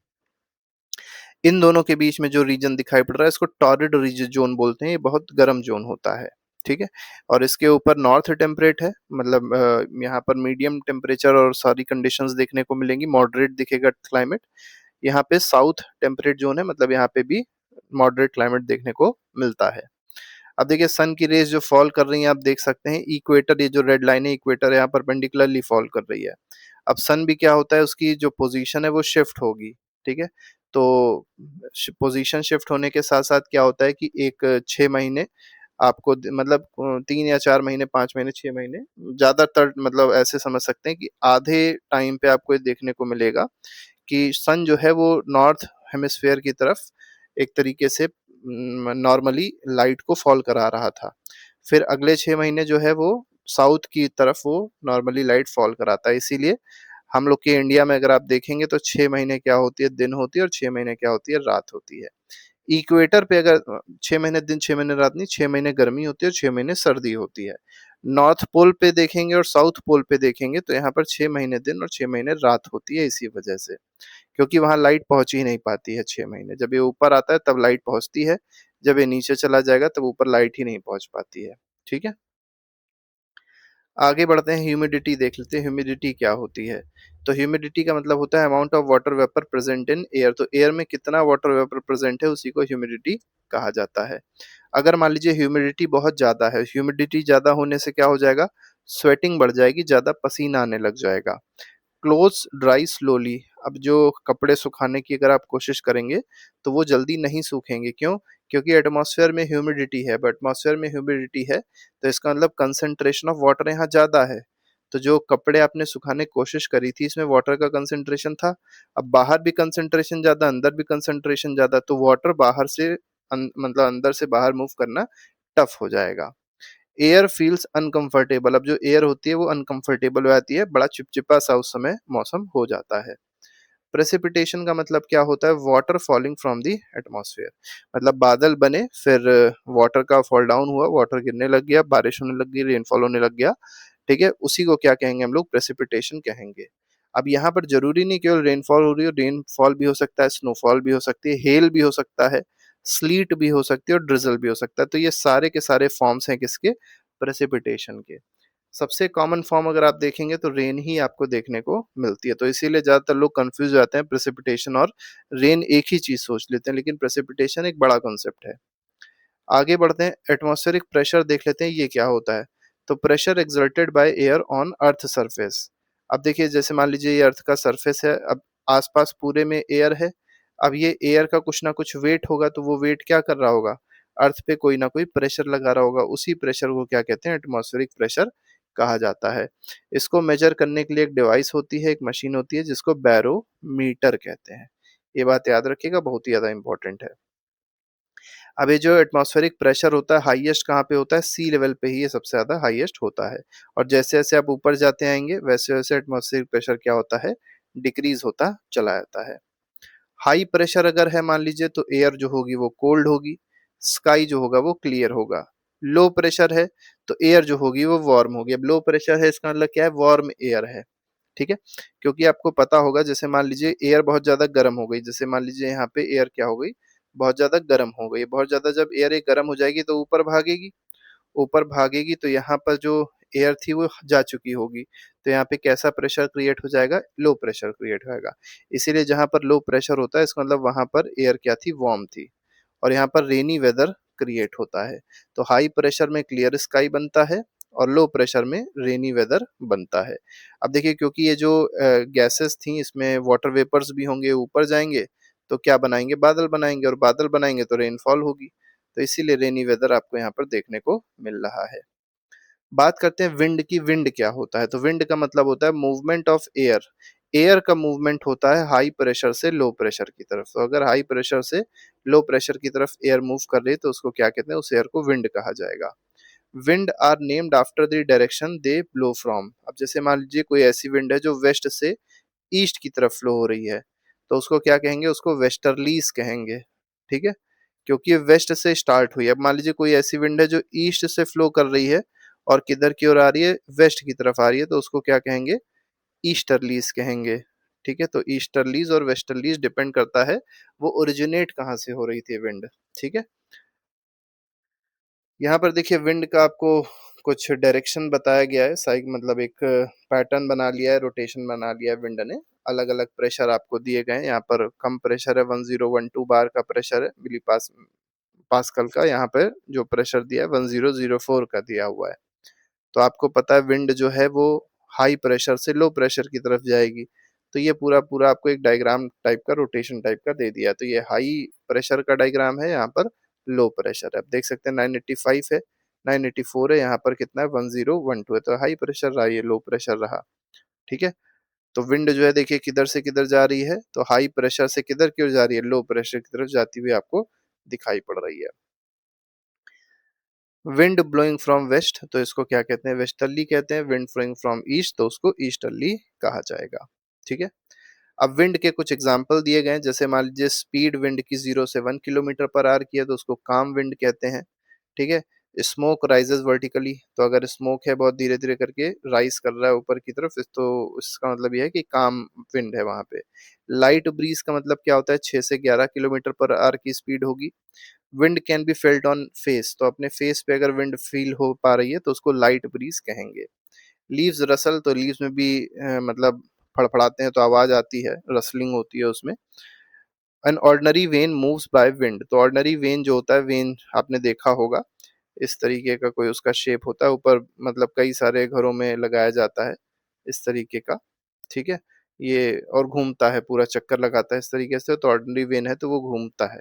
इन दोनों के बीच में जो रीजन दिखाई पड़ रहा है इसको टॉरिड रीजन जोन बोलते हैं, ये बहुत गर्म जोन होता है, ठीक है? और इसके ऊपर नॉर्थ टेम्परेट है, मतलब यहाँ पर मीडियम टेम्परेचर और सारी कंडीशंस देखने को मिलेंगी, मॉडरेट दिखेगा क्लाइमेट। यहाँ पे साउथ टेम्परेट जोन है, मतलब यहाँ पे भी मॉडरेट क्लाइमेट देखने को मिलता है। अब देखिए सन की रेज जो फॉल कर रही हैं, आप देख सकते हैं इक्वेटर, ये जो रेड लाइन है इक्वेटर है, यहाँ परपेंडिकुलरली फॉल कर रही है। अब सन भी क्या होता है, उसकी जो पोजीशन है वो शिफ्ट होगी, ठीक है? तो पोजीशन शिफ्ट होने के साथ साथ क्या होता है कि एक 6 महीने आपको मतलब 3 या 4 महीने, 5 महीने, 6 महीने, ज्यादातर मतलब ऐसे समझ सकते हैं कि आधे टाइम पे आपको ये देखने को मिलेगा कि सन जो है वो नॉर्थ हेमिस्फेयर की तरफ एक तरीके से नॉर्मली लाइट को फॉल करा रहा था। फिर अगले 6 महीने जो है वो साउथ की तरफ वो नॉर्मली लाइट फॉल कराता है। इसीलिए हम लोग के इंडिया में अगर आप देखेंगे तो 6 महीने क्या होती है, दिन होती है, और 6 महीने क्या होती है, रात होती है। इक्वेटर पे अगर 6 महीने दिन, 6 महीने रात नहीं, 6 महीने गर्मी होती है और 6 महीने सर्दी होती है। नॉर्थ पोल पे देखेंगे और साउथ पोल पे देखेंगे तो यहाँ पर 6 महीने दिन और 6 महीने रात होती है, इसी वजह से, क्योंकि वहां लाइट पहुंच ही नहीं पाती है 6 महीने। जब ये ऊपर आता है तब लाइट पहुंचती है, जब ये नीचे चला जाएगा तब ऊपर लाइट ही नहीं पहुंच पाती है। ठीक है, आगे बढ़ते हैं, ह्यूमिडिटी देख लेते हैं, ह्यूमिडिटी क्या होती है। तो ह्यूमिडिटी का मतलब होता है amount of water vapour present in air, तो एयर में कितना वाटर वेपर प्रेजेंट है उसी को ह्यूमिडिटी कहा जाता है। अगर मान लीजिए ह्यूमिडिटी बहुत ज्यादा है, ह्यूमिडिटी ज्यादा होने से क्या हो जाएगा, स्वेटिंग बढ़ जाएगी, ज्यादा पसीना आने लग जाएगा। क्लोथ्स ड्राई स्लोली, अब जो कपड़े सुखाने की अगर आप कोशिश करेंगे तो वो जल्दी नहीं सूखेंगे, क्यों? क्योंकि एटमॉस्फेयर में ह्यूमिडिटी है, बट एटमॉस्फेयर में ह्यूमिडिटी है तो इसका मतलब कंसंट्रेशन ऑफ वाटर यहाँ ज्यादा है। तो जो कपड़े आपने सुखाने की कोशिश करी थी इसमें वाटर का कंसंट्रेशन था, अब बाहर भी कंसंट्रेशन ज्यादा, अंदर भी कंसंट्रेशन ज्यादा, तो वाटर बाहर से मतलब अंदर से बाहर मूव करना टफ हो जाएगा। एयर फील्स अनकंफर्टेबल, अब जो एयर होती है वो अनकंफर्टेबल हो जाती है, बड़ा चिपचिपा सा उस समय मौसम हो जाता है। प्रेसिपिटेशन का मतलब क्या होता है, water falling from the atmosphere, मतलब बादल बने, फिर वाटर का फॉल डाउन हुआ, वाटर गिरने लग गया, बारिश होने लग गई, रेनफॉल होने लग गया। ठीक है, उसी को क्या कहेंगे हम लोग, प्रेसिपिटेशन कहेंगे। अब यहाँ पर जरूरी नहीं केवल रेनफॉल हो रही हो, रेनफॉल भी हो सकता है, स्नोफॉल भी हो सकती है, हेल भी हो सकता है, स्लीट भी हो सकती है और ड्रिजल भी हो सकता है। तो ये सारे के सारे फॉर्म्स हैं किसके, प्रेसिपिटेशन के। सबसे कॉमन फॉर्म अगर आप देखेंगे तो रेन ही आपको देखने को मिलती है, तो इसीलिए ज्यादातर लोग कंफ्यूज हो जाते हैं, प्रेसिपिटेशन और रेन एक ही चीज सोच लेते हैं, लेकिन प्रेसिपिटेशन एक बड़ा कॉन्सेप्ट है। आगे बढ़ते हैं, एटमॉस्फेरिक प्रेशर देख लेते हैं, ये क्या होता है। तो pressure exerted by air on earth surface. अब देखिए जैसे मान लीजिए ये अर्थ का सरफेस है, अब आसपास पूरे में एयर है, अब ये एयर का कुछ ना कुछ वेट होगा, तो वो वेट क्या कर रहा होगा, अर्थ पे कोई ना कोई प्रेशर लगा रहा होगा, उसी प्रेशर को क्या कहते हैं, एटमॉस्फेरिक प्रेशर कहा जाता है। इसको मेजर करने के लिए एक डिवाइस होती है, एक मशीन होती है जिसको बैरोमीटर कहते हैं। ये बात याद रखिएगा, बहुत ही ज्यादा इंपॉर्टेंट है। अब ये जो एटमॉस्फेरिक प्रेशर होता है हाईएस्ट कहाँ पे होता है, सी लेवल पे ही ये सबसे ज्यादा हाईएस्ट होता है। और जैसे जैसे आप ऊपर जाते आएंगे वैसे वैसे एटमॉस्फेरिक प्रेशर क्या होता है, डिक्रीज होता चला जाता है। हाई प्रेशर अगर है मान लीजिए तो एयर जो होगी वो कोल्ड होगी, स्काई जो होगा वो क्लियर होगा। लो प्रेशर है तो एयर जो होगी वो वार्म होगी। अब लो प्रेशर है इसका मतलब क्या है, वार्म एयर है। ठीक है, क्योंकि आपको पता होगा जैसे मान लीजिए एयर बहुत ज्यादा गर्म हो गई, जैसे मान लीजिए यहाँ पे एयर क्या हो गई, बहुत ज्यादा गर्म हो गई, बहुत ज्यादा जब एयर एक गर्म हो जाएगी तो ऊपर भागेगी, ऊपर भागेगी तो यहाँ पर जो एयर थी वो जा चुकी होगी, तो यहाँ पे कैसा प्रेशर क्रिएट हो जाएगा, लो प्रेशर क्रिएट होगा। इसीलिए जहां पर लो प्रेशर होता है इसका मतलब वहां पर एयर क्या थी, वार्म थी, और यहाँ पर रेनी वेदर क्रिएट होता है। तो हाई प्रेशर में क्लियर स्काई बनता है और लो प्रेशर में रेनी वेदर बनता है। अब देखिए क्योंकि ये जो गैसेस थी इसमें वाटर वेपर्स भी होंगे, ऊपर जाएंगे तो क्या बनाएंगे, बादल बनाएंगे, और बादल बनाएंगे तो रेनफॉल होगी, तो इसीलिए रेनी वेदर आपको यहाँ पर देखने को मिल रहा है। बात करते हैं विंड की, विंड क्या होता है। तो विंड का मतलब होता है मूवमेंट ऑफ एयर, एयर का मूवमेंट होता है हाई प्रेशर से लो प्रेशर की तरफ। तो अगर हाई प्रेशर से लो प्रेशर की तरफ एयर मूव कर रही है तो उसको क्या कहते हैं, उस एयर को विंड कहा जाएगा। Wind are named after the direction they blow from. अब जैसे मान लीजिए कोई ऐसी विंड है जो वेस्ट से ईस्ट की तरफ फ्लो हो रही है तो उसको क्या कहेंगे, उसको वेस्टर्लीज कहेंगे। ठीक है, क्योंकि ये वेस्ट से स्टार्ट हुई। अब मान लीजिए कोई ऐसी विंड है जो ईस्ट से फ्लो कर रही है और किधर की ओर आ रही है, वेस्ट की तरफ आ रही है, तो उसको क्या कहेंगे, ईस्टर्लीज कहेंगे। ठीक है, तो ईस्टर्लीज और वेस्टर्लीज डिपेंड करता है वो ओरिजिनेट कहाँ से हो रही थी विंड। ठीक है, यहाँ पर देखिए विंड का आपको कुछ डायरेक्शन बताया गया है, साइक मतलब एक पैटर्न बना लिया है, रोटेशन बना लिया है विंड ने। अलग-अलग प्रेशर आपको दिए गए हैं, यहाँ पर कम प्रेशर है 1012 बार का प्रेशर है, पास्कल का। यहाँ पे जो प्रेशर दिया है 1004 का दिया हुआ है। तो आपको पता है विंड जो है वो हाई प्रेशर से लो प्रेशर की तरफ जाएगी। तो ये पूरा आपको एक डायग्राम टाइप का, रोटेशन टाइप का दे दिया है। तो ये हाई प्रेशर का डायग्राम है, यहाँ पर लो प्रेशर है। आप देख सकते हैं 985 है, 984 है, यहाँ पर कितना है 1012 है। तो हाई प्रेशर रहा, ये लो प्रेशर रहा। ठीक है। तो विंड जो है देखिए किधर से किधर जा रही है, तो हाई प्रेशर से किधर की ओर जा रही है, लो प्रेशर की तरफ जाती हुई आपको दिखाई पड़ रही है। विंड ब्लोइंग फ्रॉम वेस्ट, तो इसको क्या कहते हैं, वेस्टर्ली कहते हैं। विंड फ्लोइंग फ्रॉम ईस्ट, तो उसको ईस्टर्ली कहा जाएगा। ठीक है। अब विंड के कुछ एग्जाम्पल दिए गए हैं, जैसे मान लीजिए स्पीड विंड की 0 से 1 किलोमीटर पर आवर की है, तो उसको काम विंड कहते हैं। ठीक है। स्मोक राइजेस वर्टिकली, तो अगर स्मोक है बहुत धीरे धीरे करके राइज कर रहा है ऊपर की तरफ, तो इसका मतलब यह है कि काम विंड है वहां पे। लाइट ब्रीज का मतलब क्या होता है, 6 से 11 किलोमीटर पर आवर की स्पीड होगी। Wind can be felt on face, तो अपने फेस पे अगर विंड फील हो पा रही है तो उसको लाइट ब्रीज कहेंगे। लीव्स रसल, तो लीव्स में भी मतलब फड़फड़ाते हैं तो आवाज आती है, रसलिंग होती है उसमें। An ordinary when moves by wind, तो ऑर्डिनरी वेन जो होता है, वेन आपने देखा होगा, इस तरीके का कोई उसका शेप होता है ऊपर, मतलब कई सारे घरों में लगाया जाता है इस तरीके का। ठीक है। ये और घूमता है, पूरा चक्कर लगाता है इस तरीके से, तो ऑर्डिनरी वेन है तो वो घूमता है।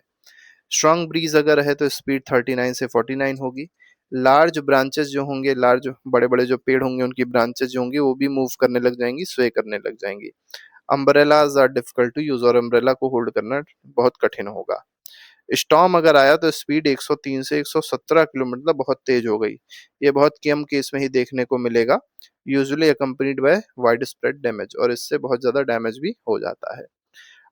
स्ट्रांग ब्रीज अगर है तो स्पीड 39 से 49 होगी। लार्ज ब्रांचेस जो होंगे, लार्ज बड़े बड़े जो पेड़ होंगे उनकी ब्रांचेस जो होंगी वो भी मूव करने लग जाएंगी, स्वे करने लग जाएंगी। Umbrellas are difficult to use, और अम्ब्रेला को होल्ड करना बहुत कठिन होगा। स्टॉर्म अगर आया तो स्पीड 103 से 117 किलोमीटर, मतलब बहुत तेज हो गई। ये बहुत कम केस में ही देखने को मिलेगा। Usually accompanied by wide spread damage, और इससे बहुत ज्यादा डैमेज भी हो जाता है।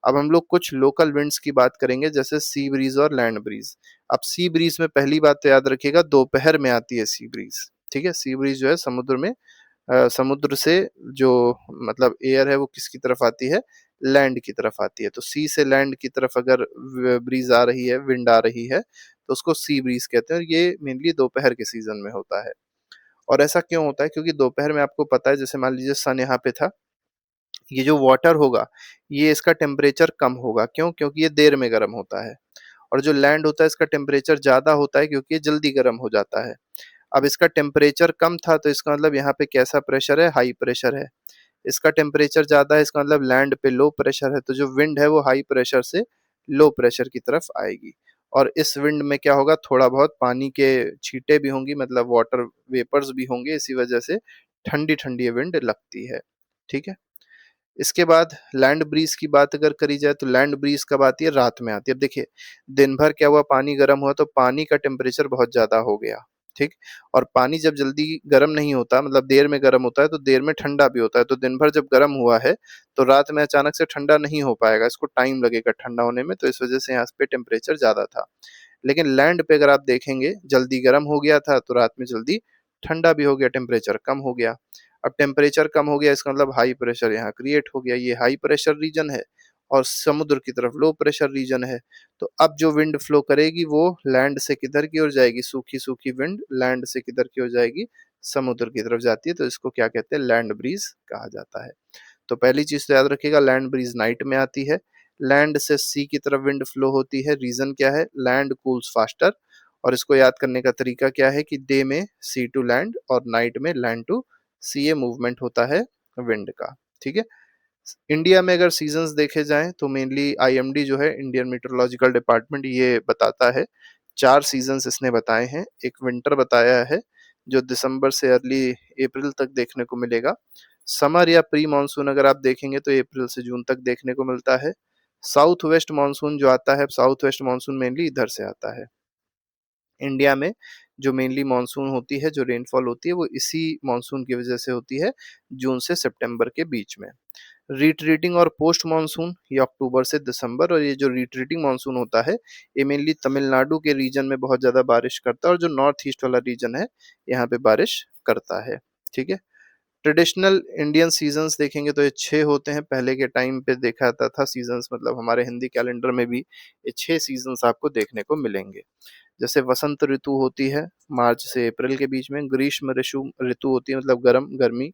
अब हम लोग कुछ लोकल विंड्स की बात करेंगे, जैसे सी ब्रीज और लैंड ब्रीज। अब सी ब्रीज में पहली बात तो याद रखिएगा, दोपहर में आती है सी ब्रीज। ठीक है। सी ब्रीज जो है समुद्र में, समुद्र से जो मतलब एयर है वो किसकी तरफ आती है, लैंड की तरफ आती है। तो सी से लैंड की तरफ अगर ब्रीज आ रही है, विंड आ रही है, तो उसको सी ब्रीज कहते हैं। और ये मेनली दोपहर के सीजन में होता है। और ऐसा क्यों होता है, क्योंकि दोपहर में आपको पता है, जैसे मान लीजिए सन यहाँ पे था, ये जो वाटर होगा, ये इसका टेम्परेचर कम होगा। क्यों? क्योंकि ये देर में गर्म होता है। और जो लैंड होता है इसका टेम्परेचर ज्यादा होता है, क्योंकि ये जल्दी गर्म हो जाता है। अब इसका टेम्परेचर कम था, तो इसका मतलब यहाँ पे कैसा प्रेशर है, हाई प्रेशर है। इसका टेम्परेचर ज्यादा है, इसका मतलब लैंड पे लो प्रेशर है। तो जो विंड है वो हाई प्रेशर से लो प्रेशर की तरफ आएगी। और इस विंड में क्या होगा, थोड़ा बहुत पानी के छींटे भी होंगी, मतलब वाटर वेपर्स भी होंगे, इसी वजह से ठंडी ठंडी विंड लगती है। ठीक है। इसके बाद लैंड ब्रीज की बात अगर करी जाए, तो लैंड ब्रीज कब आती है, रात में आती है। अब देखिए दिन भर क्या हुआ, पानी गर्म हुआ, तो पानी का टेम्परेचर बहुत ज्यादा हो गया। ठीक। और पानी जब जल्दी गर्म नहीं होता, मतलब देर में गर्म होता है, तो देर में ठंडा भी होता है। तो दिन भर जब गर्म हुआ है, तो रात में अचानक से ठंडा नहीं हो पाएगा, इसको टाइम लगेगा ठंडा होने में। तो इस वजह से यहाँ पे टेम्परेचर ज्यादा था। लेकिन लैंड पे अगर आप देखेंगे, जल्दी गर्म हो गया था तो रात में जल्दी ठंडा भी हो गया, टेम्परेचर कम हो गया। अब टेम्परेचर कम हो गया, इसका मतलब हाई प्रेशर यहाँ क्रिएट हो गया। ये हाई प्रेशर रीजन है, और समुद्र की तरफ लो प्रेशर रीजन है। तो अब जो विंड फ्लो करेगी वो लैंड से किधर की ओर जाएगी, सूखी सूखी विंड लैंड से किधर की ओर जाएगी, समुद्र की तरफ जाती है। तो इसको क्या कहते हैं, लैंड ब्रीज कहा जाता है। तो पहली चीज तो याद रखिएगा, लैंड ब्रीज नाइट में आती है। लैंड से सी की तरफ विंड फ्लो होती है, रीजन क्या है, लैंड कूल्स फास्टर। और इसको याद करने का तरीका क्या है, कि डे में सी टू लैंड और नाइट में लैंड टू सी, ये मूवमेंट होता है विंड का। ठीक है। इंडिया में अगर सीजन्स देखे जाएं, तो मेनली आईएमडी जो है, इंडियन मीटरोलॉजिकल डिपार्टमेंट, ये बताता है। 4 सीजन्स इसने बताए हैं। एक विंटर बताया है, जो दिसंबर से अर्ली अप्रैल तक देखने को मिलेगा। समर या प्री मानसून अगर आप देखेंगे, तो अप्रैल से जून तक देखने को मिलता है। साउथ वेस्ट मानसून जो आता है, साउथ वेस्ट मानसून मेनली इधर से आता है। इंडिया में जो मेनली मानसून होती है, जो रेनफॉल होती है, वो इसी मानसून की वजह से होती है, जून से सितंबर के बीच में। रिट्रीटिंग और पोस्ट मानसून, ये अक्टूबर से दिसंबर। और ये जो रिट्रीटिंग मानसून होता है, ये मेनली तमिलनाडु के रीजन में बहुत ज्यादा बारिश करता है, और जो नॉर्थ ईस्ट वाला रीजन है, यहाँ पे बारिश करता है। ठीक है। ट्रेडिशनल इंडियन सीजन्स देखेंगे तो ये 6 होते हैं। पहले के टाइम पे देखा जाता था सीजन्स, मतलब हमारे हिंदी कैलेंडर में भी ये 6 सीजन्स आपको देखने को मिलेंगे। जैसे वसंत ऋतु होती है मार्च से अप्रैल के बीच में, ग्रीष्म ऋतु ऋतु होती है मतलब गर्मी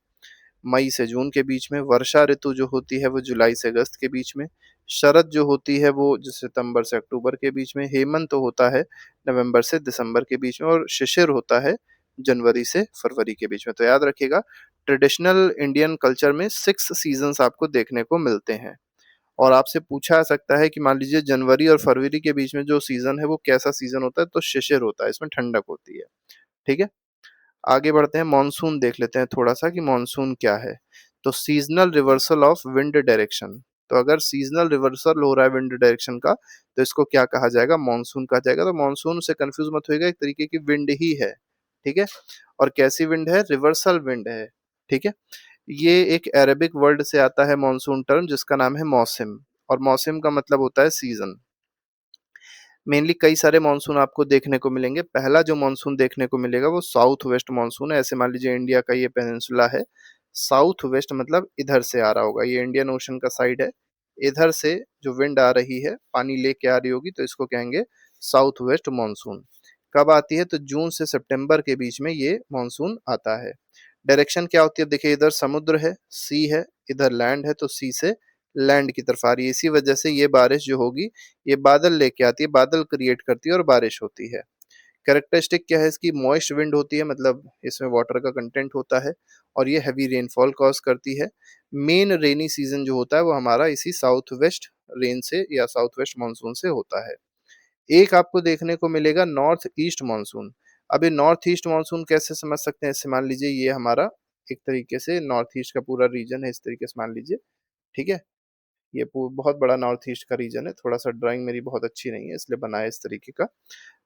मई से जून के बीच में, वर्षा ऋतु जो होती है वो जुलाई से अगस्त के बीच में, शरद जो होती है वो सितंबर से अक्टूबर के बीच में, हेमंत तो होता है नवंबर से दिसंबर के बीच में, और शिशिर होता है जनवरी से फरवरी के बीच में। तो याद रखिएगा, ट्रेडिशनल इंडियन कल्चर में 6 सीजन्स आपको देखने को मिलते हैं। और आपसे पूछा जा सकता है कि मान लीजिए जनवरी और फरवरी के बीच में जो सीजन है वो कैसा सीजन होता है, तो शिशिर होता है, इसमें ठंडक होती है। ठीक है, आगे बढ़ते हैं, मॉनसून देख लेते हैं थोड़ा सा कि मॉनसून क्या है। तो seasonal reversal of wind direction, तो अगर सीजनल रिवर्सल हो रहा है विंड डायरेक्शन का तो इसको क्या कहा जाएगा, मॉनसून कहा जाएगा। तो मॉनसून से कंफ्यूज मत होइएगा, एक तरीके की विंड ही है। ठीक है, और कैसी विंड है, रिवर्सल विंड है। ठीक है, ये एक अरेबिक वर्ड से आता है मॉनसून टर्म, जिसका नाम है मौसम, और मौसम का मतलब होता है सीजन। मेनली कई सारे मानसून आपको देखने को मिलेंगे। पहला जो मानसून देखने को मिलेगा वो साउथ वेस्ट मानसून है। ऐसे मान लीजिए इंडिया का ये पेनिनसुला है, साउथ वेस्ट मतलब इधर से आ रहा होगा, ये इंडियन ओशन का साइड है, इधर से जो विंड आ रही है पानी लेके आ रही होगी तो इसको कहेंगे साउथ वेस्ट मानसून। कब आती है, तो जून से सितंबर के बीच में ये मानसून आता है। डायरेक्शन क्या होती है, देखिए इधर समुद्र है, सी है, इधर लैंड है, तो सी से लैंड की तरफ आ रही है। इसी वजह से ये बारिश जो होगी ये बादल लेके आती है, बादल क्रिएट करती है और बारिश होती है। कैरेक्टरिस्टिक क्या है इसकी, मॉइस्ट विंड होती है, मतलब इसमें वाटर का कंटेंट होता है, और ये हैवी रेनफॉल कॉज करती है। मेन रेनी सीजन जो होता है वो हमारा इसी साउथ वेस्ट रेन से या साउथ वेस्ट मानसून से होता है। एक आपको देखने को मिलेगा नॉर्थ ईस्ट मानसून। अब ये नॉर्थ ईस्ट मानसून कैसे समझ सकते हैं, इससे मान लीजिए ये हमारा एक तरीके से नॉर्थ ईस्ट का पूरा रीजन है, इस तरीके से मान लीजिए। ठीक है, ये बहुत बड़ा नॉर्थ ईस्ट का रीजन है, थोड़ा सा ड्राइंग मेरी बहुत अच्छी नहीं है इसलिए बनाया इस तरीके का।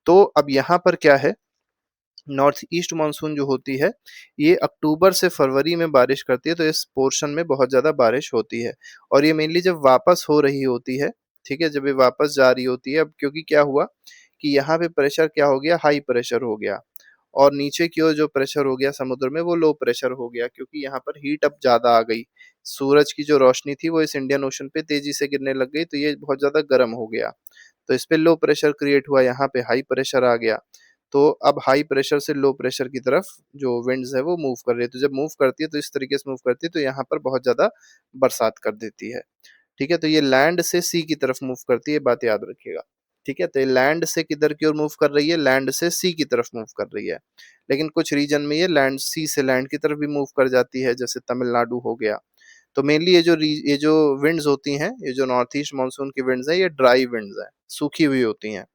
तो अब यहाँ पर क्या है, नॉर्थ ईस्ट मानसून जो होती है ये अक्टूबर से फरवरी में बारिश करती है, तो इस पोर्शन में बहुत ज़्यादा बारिश होती है। और ये मेनली जब वापस हो रही होती है, ठीक है, जब ये वापस जा रही होती है, अब क्योंकि क्या हुआ कि यहाँ पे प्रेशर क्या हो गया, हाई प्रेशर हो गया, और नीचे की ओर जो प्रेशर हो गया समुद्र में वो लो प्रेशर हो गया, क्योंकि यहाँ पर हीट अब ज़्यादा आ गई। सूरज की जो रोशनी थी वो इस इंडियन ओशन पे तेजी से गिरने लग गई, तो ये बहुत ज़्यादा गर्म हो गया, तो इस पे लो प्रेशर क्रिएट हुआ, यहाँ पे हाई प्रेशर आ गया। तो अब हाई प्रेशर से लो प्रेशर की तरफ जो विंड्स है वो मूव कर रही है, तो जब मूव करती है तो इस तरीके से मूव करती है, तो यहाँ पर बहुत ज़्यादा बरसात कर देती है। ठीक है, तो ये लैंड से सी की तरफ मूव करती है, बात याद रखिएगा। ठीक है, तो ये लैंड से किधर की ओर मूव कर रही है, लैंड से सी की तरफ मूव कर रही है। लेकिन कुछ रीजन में ये लैंड सी से लैंड की तरफ भी मूव कर जाती है, जैसे तमिलनाडु हो गया। तो मेनली ये जो विंड्स होती हैं, ये जो नॉर्थ ईस्ट मानसून की विंड्स हैं, ये ड्राई विंड्स हैं, सूखी हुई होती हैं।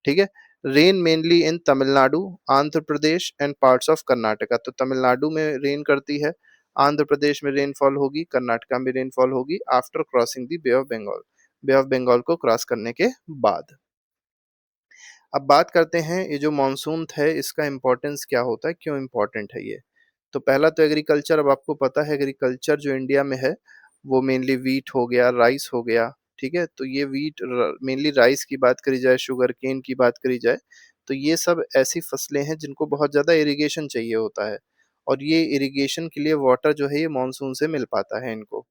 ठीक है, rain mainly in Tamil Nadu, Andhra Pradesh and parts of Karnataka. तो तमिलनाडु में रेन करती है, आंध्र प्रदेश में रेनफॉल होगी, कर्नाटका में रेनफॉल होगी after crossing the Bay of Bengal, Bay of Bengal को क्रॉस करने के बाद। अब बात करते हैं ये जो मानसून है इसका इम्पोर्टेंस क्या होता है, क्यों इम्पोर्टेंट है ये। तो पहला तो एग्रीकल्चर, अब आपको पता है एग्रीकल्चर जो इंडिया में है वो मेनली वीट हो गया, राइस हो गया। ठीक है, तो ये वीट मेनली राइस की बात करी जाए, शुगर केन की बात करी जाए, तो ये सब ऐसी फसलें हैं जिनको बहुत ज़्यादा इरिगेशन चाहिए होता है, और ये इरिगेशन के लिए वाटर जो है ये मानसून से मिल पाता है इनको।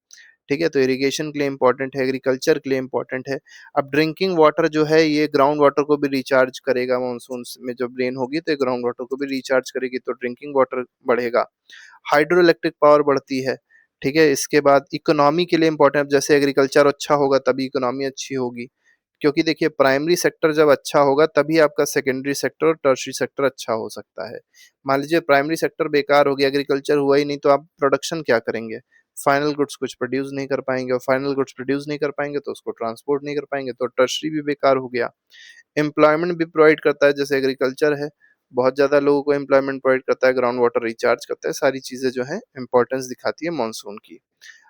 ठीक है, तो इरिगेशन के लिए इंपॉर्टेंट है, एग्रीकल्चर के लिए इंपॉर्टेंट है। अब ड्रिंकिंग वाटर जो है ये ग्राउंड वाटर को भी रिचार्ज करेगा, मानसून में जब रेन होगी तो ग्राउंड वाटर को भी रिचार्ज करेगी, तो ड्रिंकिंग वाटर बढ़ेगा, हाइड्रो इलेक्ट्रिक पावर बढ़ती है। ठीक है, इसके बाद इकोनॉमी के लिए इंपॉर्टेंट, जैसे एग्रीकल्चर अच्छा होगा तभी इकोनॉमी अच्छी होगी, क्योंकि देखिए प्राइमरी सेक्टर जब अच्छा होगा तभी आपका सेकेंडरी सेक्टर और टर्शरी सेक्टर अच्छा हो सकता है। मान लीजिए प्राइमरी सेक्टर बेकार हो गया, एग्रीकल्चर हुआ ही नहीं, तो आप प्रोडक्शन क्या करेंगे, फाइनल गुड्स कुछ प्रोड्यूस नहीं कर पाएंगे, और फाइनल गुड्स प्रोड्यूस नहीं कर पाएंगे तो उसको ट्रांसपोर्ट नहीं कर पाएंगे, तो टर्शरी भी बेकार हो गया। एम्प्लॉयमेंट भी प्रोवाइड करता है, जैसे एग्रीकल्चर है बहुत ज़्यादा लोगों को एम्प्लॉयमेंट प्रोवाइड करता है, ग्राउंड वाटर रिचार्ज करता है, सारी चीज़ें जो है इंपॉर्टेंस दिखाती है मानसून की।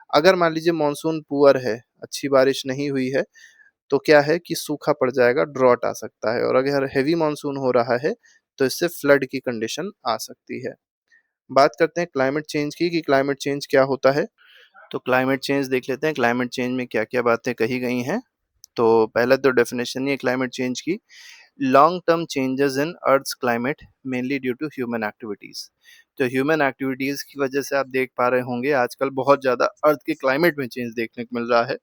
अगर मान लीजिए मानसून पुअर है, अच्छी बारिश नहीं हुई है, तो क्या है कि सूखा पड़ जाएगा, ड्रॉट आ सकता है, और अगर हेवी मानसून हो रहा है तो इससे फ्लड की कंडीशन आ सकती है। बात करते हैं क्लाइमेट चेंज की कि क्लाइमेट चेंज क्या होता है। तो क्लाइमेट चेंज देख लेते हैं, क्लाइमेट चेंज में क्या-क्या बातें कही गई हैं। तो पहला तो डेफिनेशन ही है क्लाइमेट चेंज की, long term changes in Earth's climate mainly due to human activities. तो ह्यूमन एक्टिविटीज़ की वजह से आप देख पा रहे होंगे आजकल बहुत ज़्यादा अर्थ के क्लाइमेट में चेंज देखने को मिल रहा है।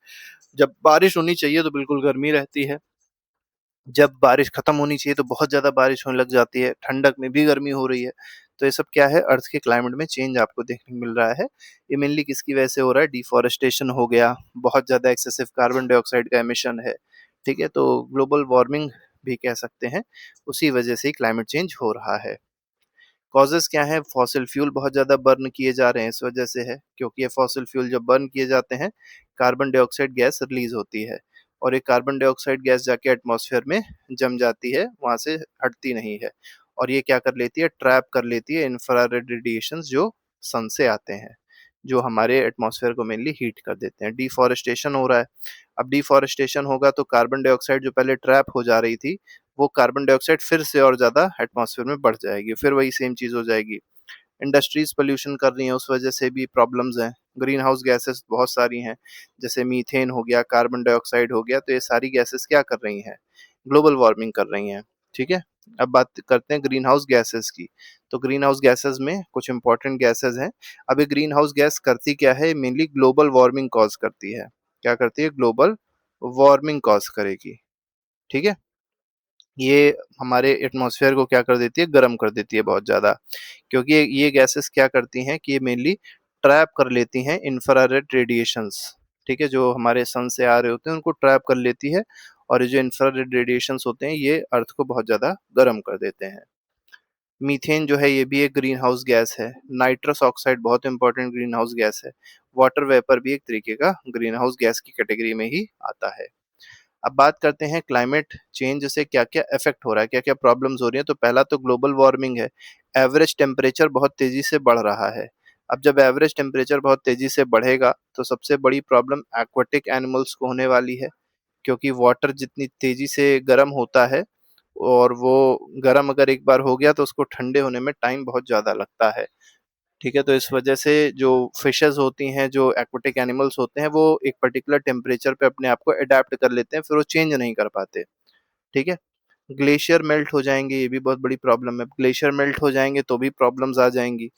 जब बारिश होनी चाहिए तो बिल्कुल गर्मी रहती है, जब बारिश खत्म होनी चाहिए तो बहुत ज़्यादा बारिश होने लग जाती है, ठंडक में भी गर्मी हो रही है। तो ये सब क्या है, अर्थ के क्लाइमेट में चेंज आपको देखने को मिल रहा है। ये मेनली किसकी वजह से हो रहा है, डिफ़ॉरेस्टेशन हो गया, बहुत ज़्यादा एक्सेसिव कार्बन डाइऑक्साइड का एमिशन है, ठीक है? तो ग्लोबल वार्मिंग भी कह सकते हैं, उसी वजह से ही क्लाइमेट चेंज हो रहा है। कॉजेज़ क्या हैं? फॉसिल फ्यूल बहुत ज़्यादा बर्न किए जा रहे हैं, इस वजह से है, क्योंकि ये फॉसिल फ्यूल जब बर्न किए जाते हैं, कार्बन डाइऑक्साइड गैस रिलीज़ होती है और ये कार्बन डाइऑक्साइड गैस जाके एटमॉस्फेयर में जम जाती है, वहाँ से हटती नहीं है और ये क्या कर लेती है, ट्रैप कर लेती है इंफ्रारेड रेडिएशंस जो सन से आते हैं, जो हमारे एटमॉस्फेयर को मेनली हीट कर देते हैं। डिफ़ॉरेस्टेशन हो रहा है, अब डिफ़ॉरेस्टेशन होगा तो कार्बन डाइऑक्साइड जो पहले ट्रैप हो जा रही थी, वो कार्बन डाइऑक्साइड फिर से और ज़्यादा एटमॉस्फेयर में बढ़ जाएगी, फिर वही सेम चीज़ हो जाएगी। इंडस्ट्रीज़ पॉल्यूशन कर रही हैं, उस वजह से भी प्रॉब्लम्स हैं। ग्रीन हाउस गैसेस बहुत सारी हैं, जैसे मीथेन हो गया, कार्बन डाइऑक्साइड हो गया, तो ये सारी गैसेस क्या कर रही हैं? ग्लोबल वार्मिंग कर रही हैं, ठीक है? अब बात करते हैं ग्रीन हाउस गैसेस की। तो ग्रीन हाउस गैसेस में कुछ इंपॉर्टेंट गैसेस हैं। अब ये ग्रीन हाउस गैस करती क्या है? मेनली ग्लोबल वार्मिंग कॉज़ करती है। क्या करती है? ग्लोबल वार्मिंग कॉज़ करेगी, ठीक है? ये हमारे एटमॉस्फेयर को क्या कर देती है, गर्म कर देती है बहुत ज़्यादा, क्योंकि ये गैसेस क्या करती हैं कि ये मेनली ट्रैप कर लेती हैं इंफ्रारेड रेडिएशंस, ठीक है? जो हमारे सन से आ रहे होते हैं उनको ट्रैप कर लेती है और ये जो इंफ्रारेड रेडिएशंस होते हैं ये अर्थ को बहुत ज़्यादा गर्म कर देते हैं। मीथेन जो है ये भी एक ग्रीन हाउस गैस है। नाइट्रस ऑक्साइड बहुत इंपॉर्टेंट ग्रीन हाउस गैस है। वाटर वेपर भी एक तरीके का ग्रीन हाउस गैस की कैटेगरी में ही आता है। अब बात करते हैं क्लाइमेट चेंज से क्या-क्या इफ़ेक्ट हो रहा है, क्या-क्या प्रॉब्लम्स हो रही हैं। तो पहला तो ग्लोबल वार्मिंग है। एवरेज टेम्परेचर बहुत तेज़ी से बढ़ रहा है। अब जब एवरेज टेम्परेचर बहुत तेज़ी से बढ़ेगा, तो सबसे बड़ी प्रॉब्लम एक्वाटिक एनिमल्स को होने वाली है, क्योंकि वाटर जितनी तेज़ी से गर्म होता है और वो गर्म अगर एक बार हो गया तो उसको ठंडे होने में टाइम बहुत ज़्यादा लगता है। ठीक है? तो इस वजह से जो फिशेज़ होती हैं, जो एक्वाटिक एनिमल्स होते हैं, वो एक पर्टिकुलर टेम्परेचर पे अपने आप को एडैप्ट कर लेते हैं, फिर वो चेंज नहीं कर पाते, ठीक है? ग्लेशियर मेल्ट हो जाएँगे, ये भी बहुत बड़ी प्रॉब्लम है। ग्लेशियर मेल्ट हो जाएँगे तो भी प्रॉब्लम्स आ जाएँगी,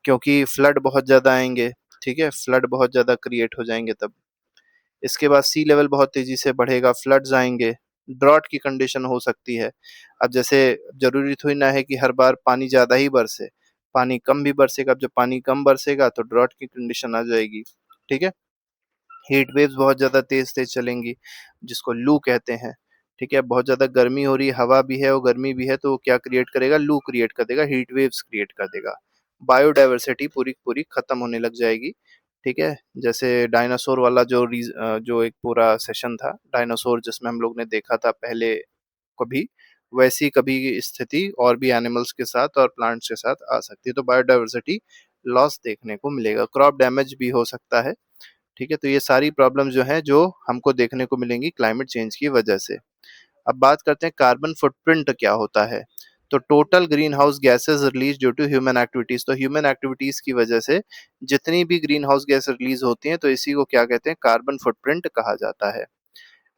क्योंकि फ्लड बहुत ज़्यादा आएँगे, ठीक है? फ्लड बहुत ज़्यादा क्रिएट हो जाएँगे तब। इसके बाद सी लेवल बहुत तेज़ी से बढ़ेगा, फ्लड्स आएँगे, ड्रॉट की कंडीशन हो सकती है। अब जैसे ज़रूरी थोड़ी ना है कि हर बार पानी ज़्यादा ही बरसे, पानी कम भी बरसेगा, अब जब पानी कम बरसेगा तो ड्रॉट की कंडीशन आ जाएगी, ठीक है? हीट वेव्स बहुत ज़्यादा तेज़-तेज़ चलेंगी, जिसको लू कहते हैं, ठीक है? बहुत ज़्यादा गर्मी हो रही है, हवा भी है और गर्मी भी है, तो वो क्या क्रिएट करेगा? लू क्रिएट कर देगा, हीट वेव्स क्रिएट कर देगा। बायोडायवर्सिटी पूरी की पूरी खत्म होने लग जाएगी, ठीक है? जैसे डायनासोर वाला जो एक पूरा सेशन था, डायनासोर जिसमें हम लोग ने देखा था पहले कभी, वैसी कभी स्थिति और भी एनिमल्स के साथ और प्लांट्स के साथ आ सकती है, तो बायोडायवर्सिटी लॉस देखने को मिलेगा। क्रॉप डैमेज भी हो सकता है, ठीक है? तो ये सारी प्रॉब्लम जो हैं, जो हमको देखने को मिलेंगी क्लाइमेट चेंज की वजह से। अब बात करते हैं कार्बन फुटप्रिंट क्या होता है? तो total green house gases release due to human activities, तो ह्यूमन एक्टिविटीज़ की वजह से जितनी भी ग्रीन हाउस गैस रिलीज़ होती हैं, तो इसी को क्या कहते हैं? कार्बन फुटप्रिंट कहा जाता है।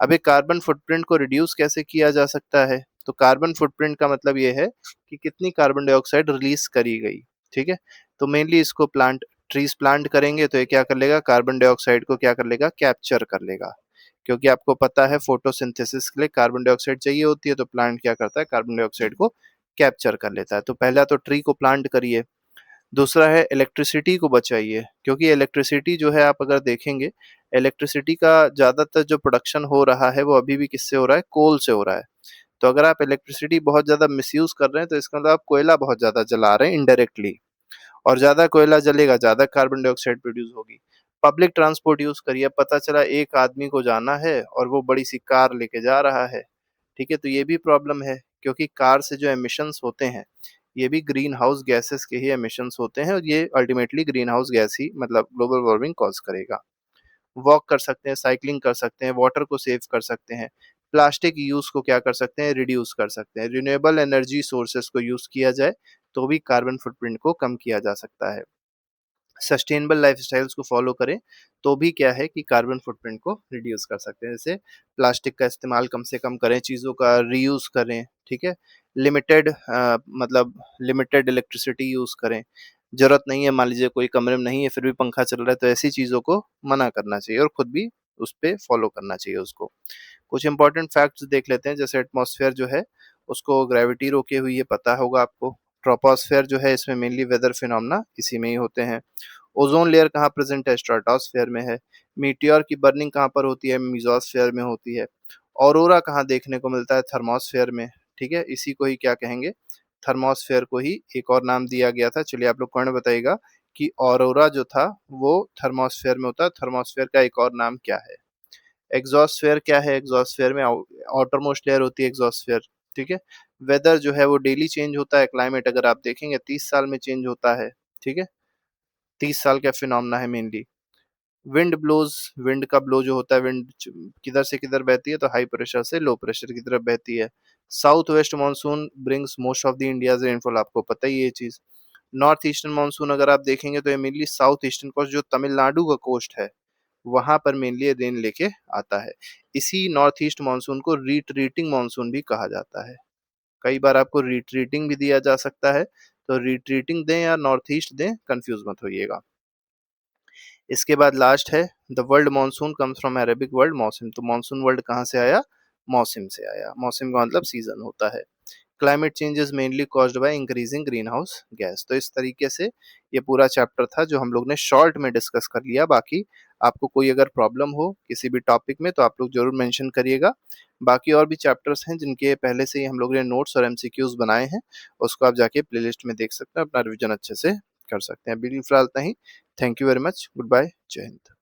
अब एक कार्बन फुटप्रिंट को रिड्यूस कैसे किया जा सकता है? तो कार्बन फुटप्रिंट का मतलब ये है कि कितनी कार्बन डाइऑक्साइड रिलीज़ करी गई, ठीक है? तो मेनली इसको ट्रीज़ प्लांट करेंगे तो ये क्या कर लेगा? कार्बन डाइऑक्साइड को क्या कर लेगा? कैप्चर कर लेगा। क्योंकि आपको पता है फोटोसिंथेसिस के लिए कार्बन डाइऑक्साइड चाहिए होती है, तो प्लांट क्या करता है? कार्बन डाइऑक्साइड को कैप्चर कर लेता है। तो पहला तो ट्री को प्लांट करिए। दूसरा है इलेक्ट्रिसिटी को बचाइए, क्योंकि इलेक्ट्रिसिटी जो है आप अगर देखेंगे, इलेक्ट्रिसिटी का ज़्यादातर जो प्रोडक्शन हो रहा है वो अभी भी किससे हो रहा है? कोल से हो रहा है। तो अगर आप इलेक्ट्रिसिटी बहुत ज़्यादा मिसयूज़ कर रहे हैं तो इसका मतलब आप कोयला बहुत ज़्यादा जला रहे हैं इनडायरेक्टली, और ज़्यादा कोयला जलेगा, ज़्यादा कार्बन डाइऑक्साइड प्रोड्यूस होगी। पब्लिक ट्रांसपोर्ट यूज़ करिए, पता चला एक आदमी को जाना है और वो बड़ी-सी कार लेके जा रहा है, ठीक है? तो ये भी प्रॉब्लम है, क्योंकि कार से जो एमिशंस होते हैं, ये भी ग्रीन हाउस गैसेज़ के ही एमिशंस होते हैं और ये अल्टीमेटली ग्रीन हाउस गैस ही मतलब ग्लोबल वार्मिंग कॉज़ करेगा। वॉक कर सकते हैं, साइक्लिंग कर सकते हैं, वाटर को सेव कर सकते हैं, प्लास्टिक यूज़ को क्या कर सकते हैं? रिड्यूस कर सकते हैं। रिन्यूएबल एनर्जी सोर्सेज़ को यूज़ किया जाए, तो भी कार्बन फुटप्रिंट को कम किया जा सकता है। सस्टेनेबल लाइफ़स्टाइल्स को फ़ॉलो करें, तो भी क्या है कि कार्बन फुटप्रिंट को रिड्यूस कर सकते हैं। जैसे प्लास्टिक का इस्तेमाल कम से कम करें, चीज़ों का रीयूज़ करें, ठीक है? लिमिटेड मतलब लिमिटेड इलेक्ट्रिसिटी यूज़ करें। ज़रूरत नहीं है, मान लीजिए कोई कमरे में नहीं है फिर भी पंखा चल रहा है, तो ऐसी चीज़ों को मना करना चाहिए और खुद भी उस पे फॉलो करना चाहिए उसको। कुछ इंपॉर्टेंट फैक्ट्स देख लेते हैं, जैसे एटमॉस्फेयर जो है उसको ग्रेविटी रोके हुई है, पता होगा आपको। ट्रोपोस्फेयर जो है इसमें मेनली वेदर फिनोमेना इसी में ही होते हैं। ओजोन लेयर कहाँ प्रेजेंट है? स्ट्रेटोस्फेयर में है। मीटियोर की बर्निंग कहाँ पर होती है? मेसोस्फेयर में होती है। ऑरोरा कहाँ देखने को मिलता है? थर्मोस्फेयर में। ठीक है, इसी को ही क्या कहेंगे? थर्मोस्फेयर को ही एक और नाम दिया गया था। चलिए आप लोग कौन बताइएगा कि ऑरोरा जो था वो थर्मोस्फेयर में होता है, थर्मोस्फेयर का एक और नाम क्या है? एग्जॉस्फेयर क्या है? एग्जॉस्फेयर में आउटर मोस्ट लेयर होती है एग्जॉस्फेयर। ठीक है। वेदर जो है वो डेली चेंज होता है, क्लाइमेट अगर आप देखेंगे 30 साल में चेंज होता है। ठीक है, 30 साल का फिनोमेना है मेनली। विंड ब्लोज, विंड का ब्लो जो होता है, विंड किधर से किधर बहती है? तो हाई प्रेशर से लो प्रेशर की तरफ बहती है। South west monsoon brings most of the India's rainfall, आपको पता ही है ये चीज। नॉर्थ ईस्टर्न मानसून अगर आप देखेंगे तो ये मेनली साउथ ईस्टर्न कोस्ट, जो तमिलनाडु का कोस्ट है, वहां पर मेनली रेन लेके आता है। इसी नॉर्थ ईस्ट मानसून को रिट्रीटिंग मानसून भी कहा जाता है। कई बार आपको रिट्रीटिंग भी दिया जा सकता है, तो रिट्रीटिंग दें या नॉर्थ ईस्ट दें, कंफ्यूज मत होइएगा। इसके बाद लास्ट है the world monsoon comes from Arabic world मौसम। तो मानसून वर्ल्ड कहाँ से आया? मौसम से आया। मौसम का मतलब सीजन होता है। Climate change is mainly caused by increasing green house gas. तो इस तरीके से ये पूरा चैप्टर था जो हम लोग ने शॉर्ट में डिस्कस कर लिया। बाकी आपको कोई अगर प्रॉब्लम हो किसी भी टॉपिक में तो आप लोग जरूर मेंशन करिएगा। बाकी और भी चैप्टर्स हैं जिनके पहले से ही हम लोग ने नोट्स और एमसीक्यूज बनाए हैं, उसको आप जाके प्लेलिस्ट में देख सकते हैं, अपना रिवीजन अच्छे से कर सकते हैं। अभी फिलहाल इतना ही। Thank you very much, good bye, जय हिंद।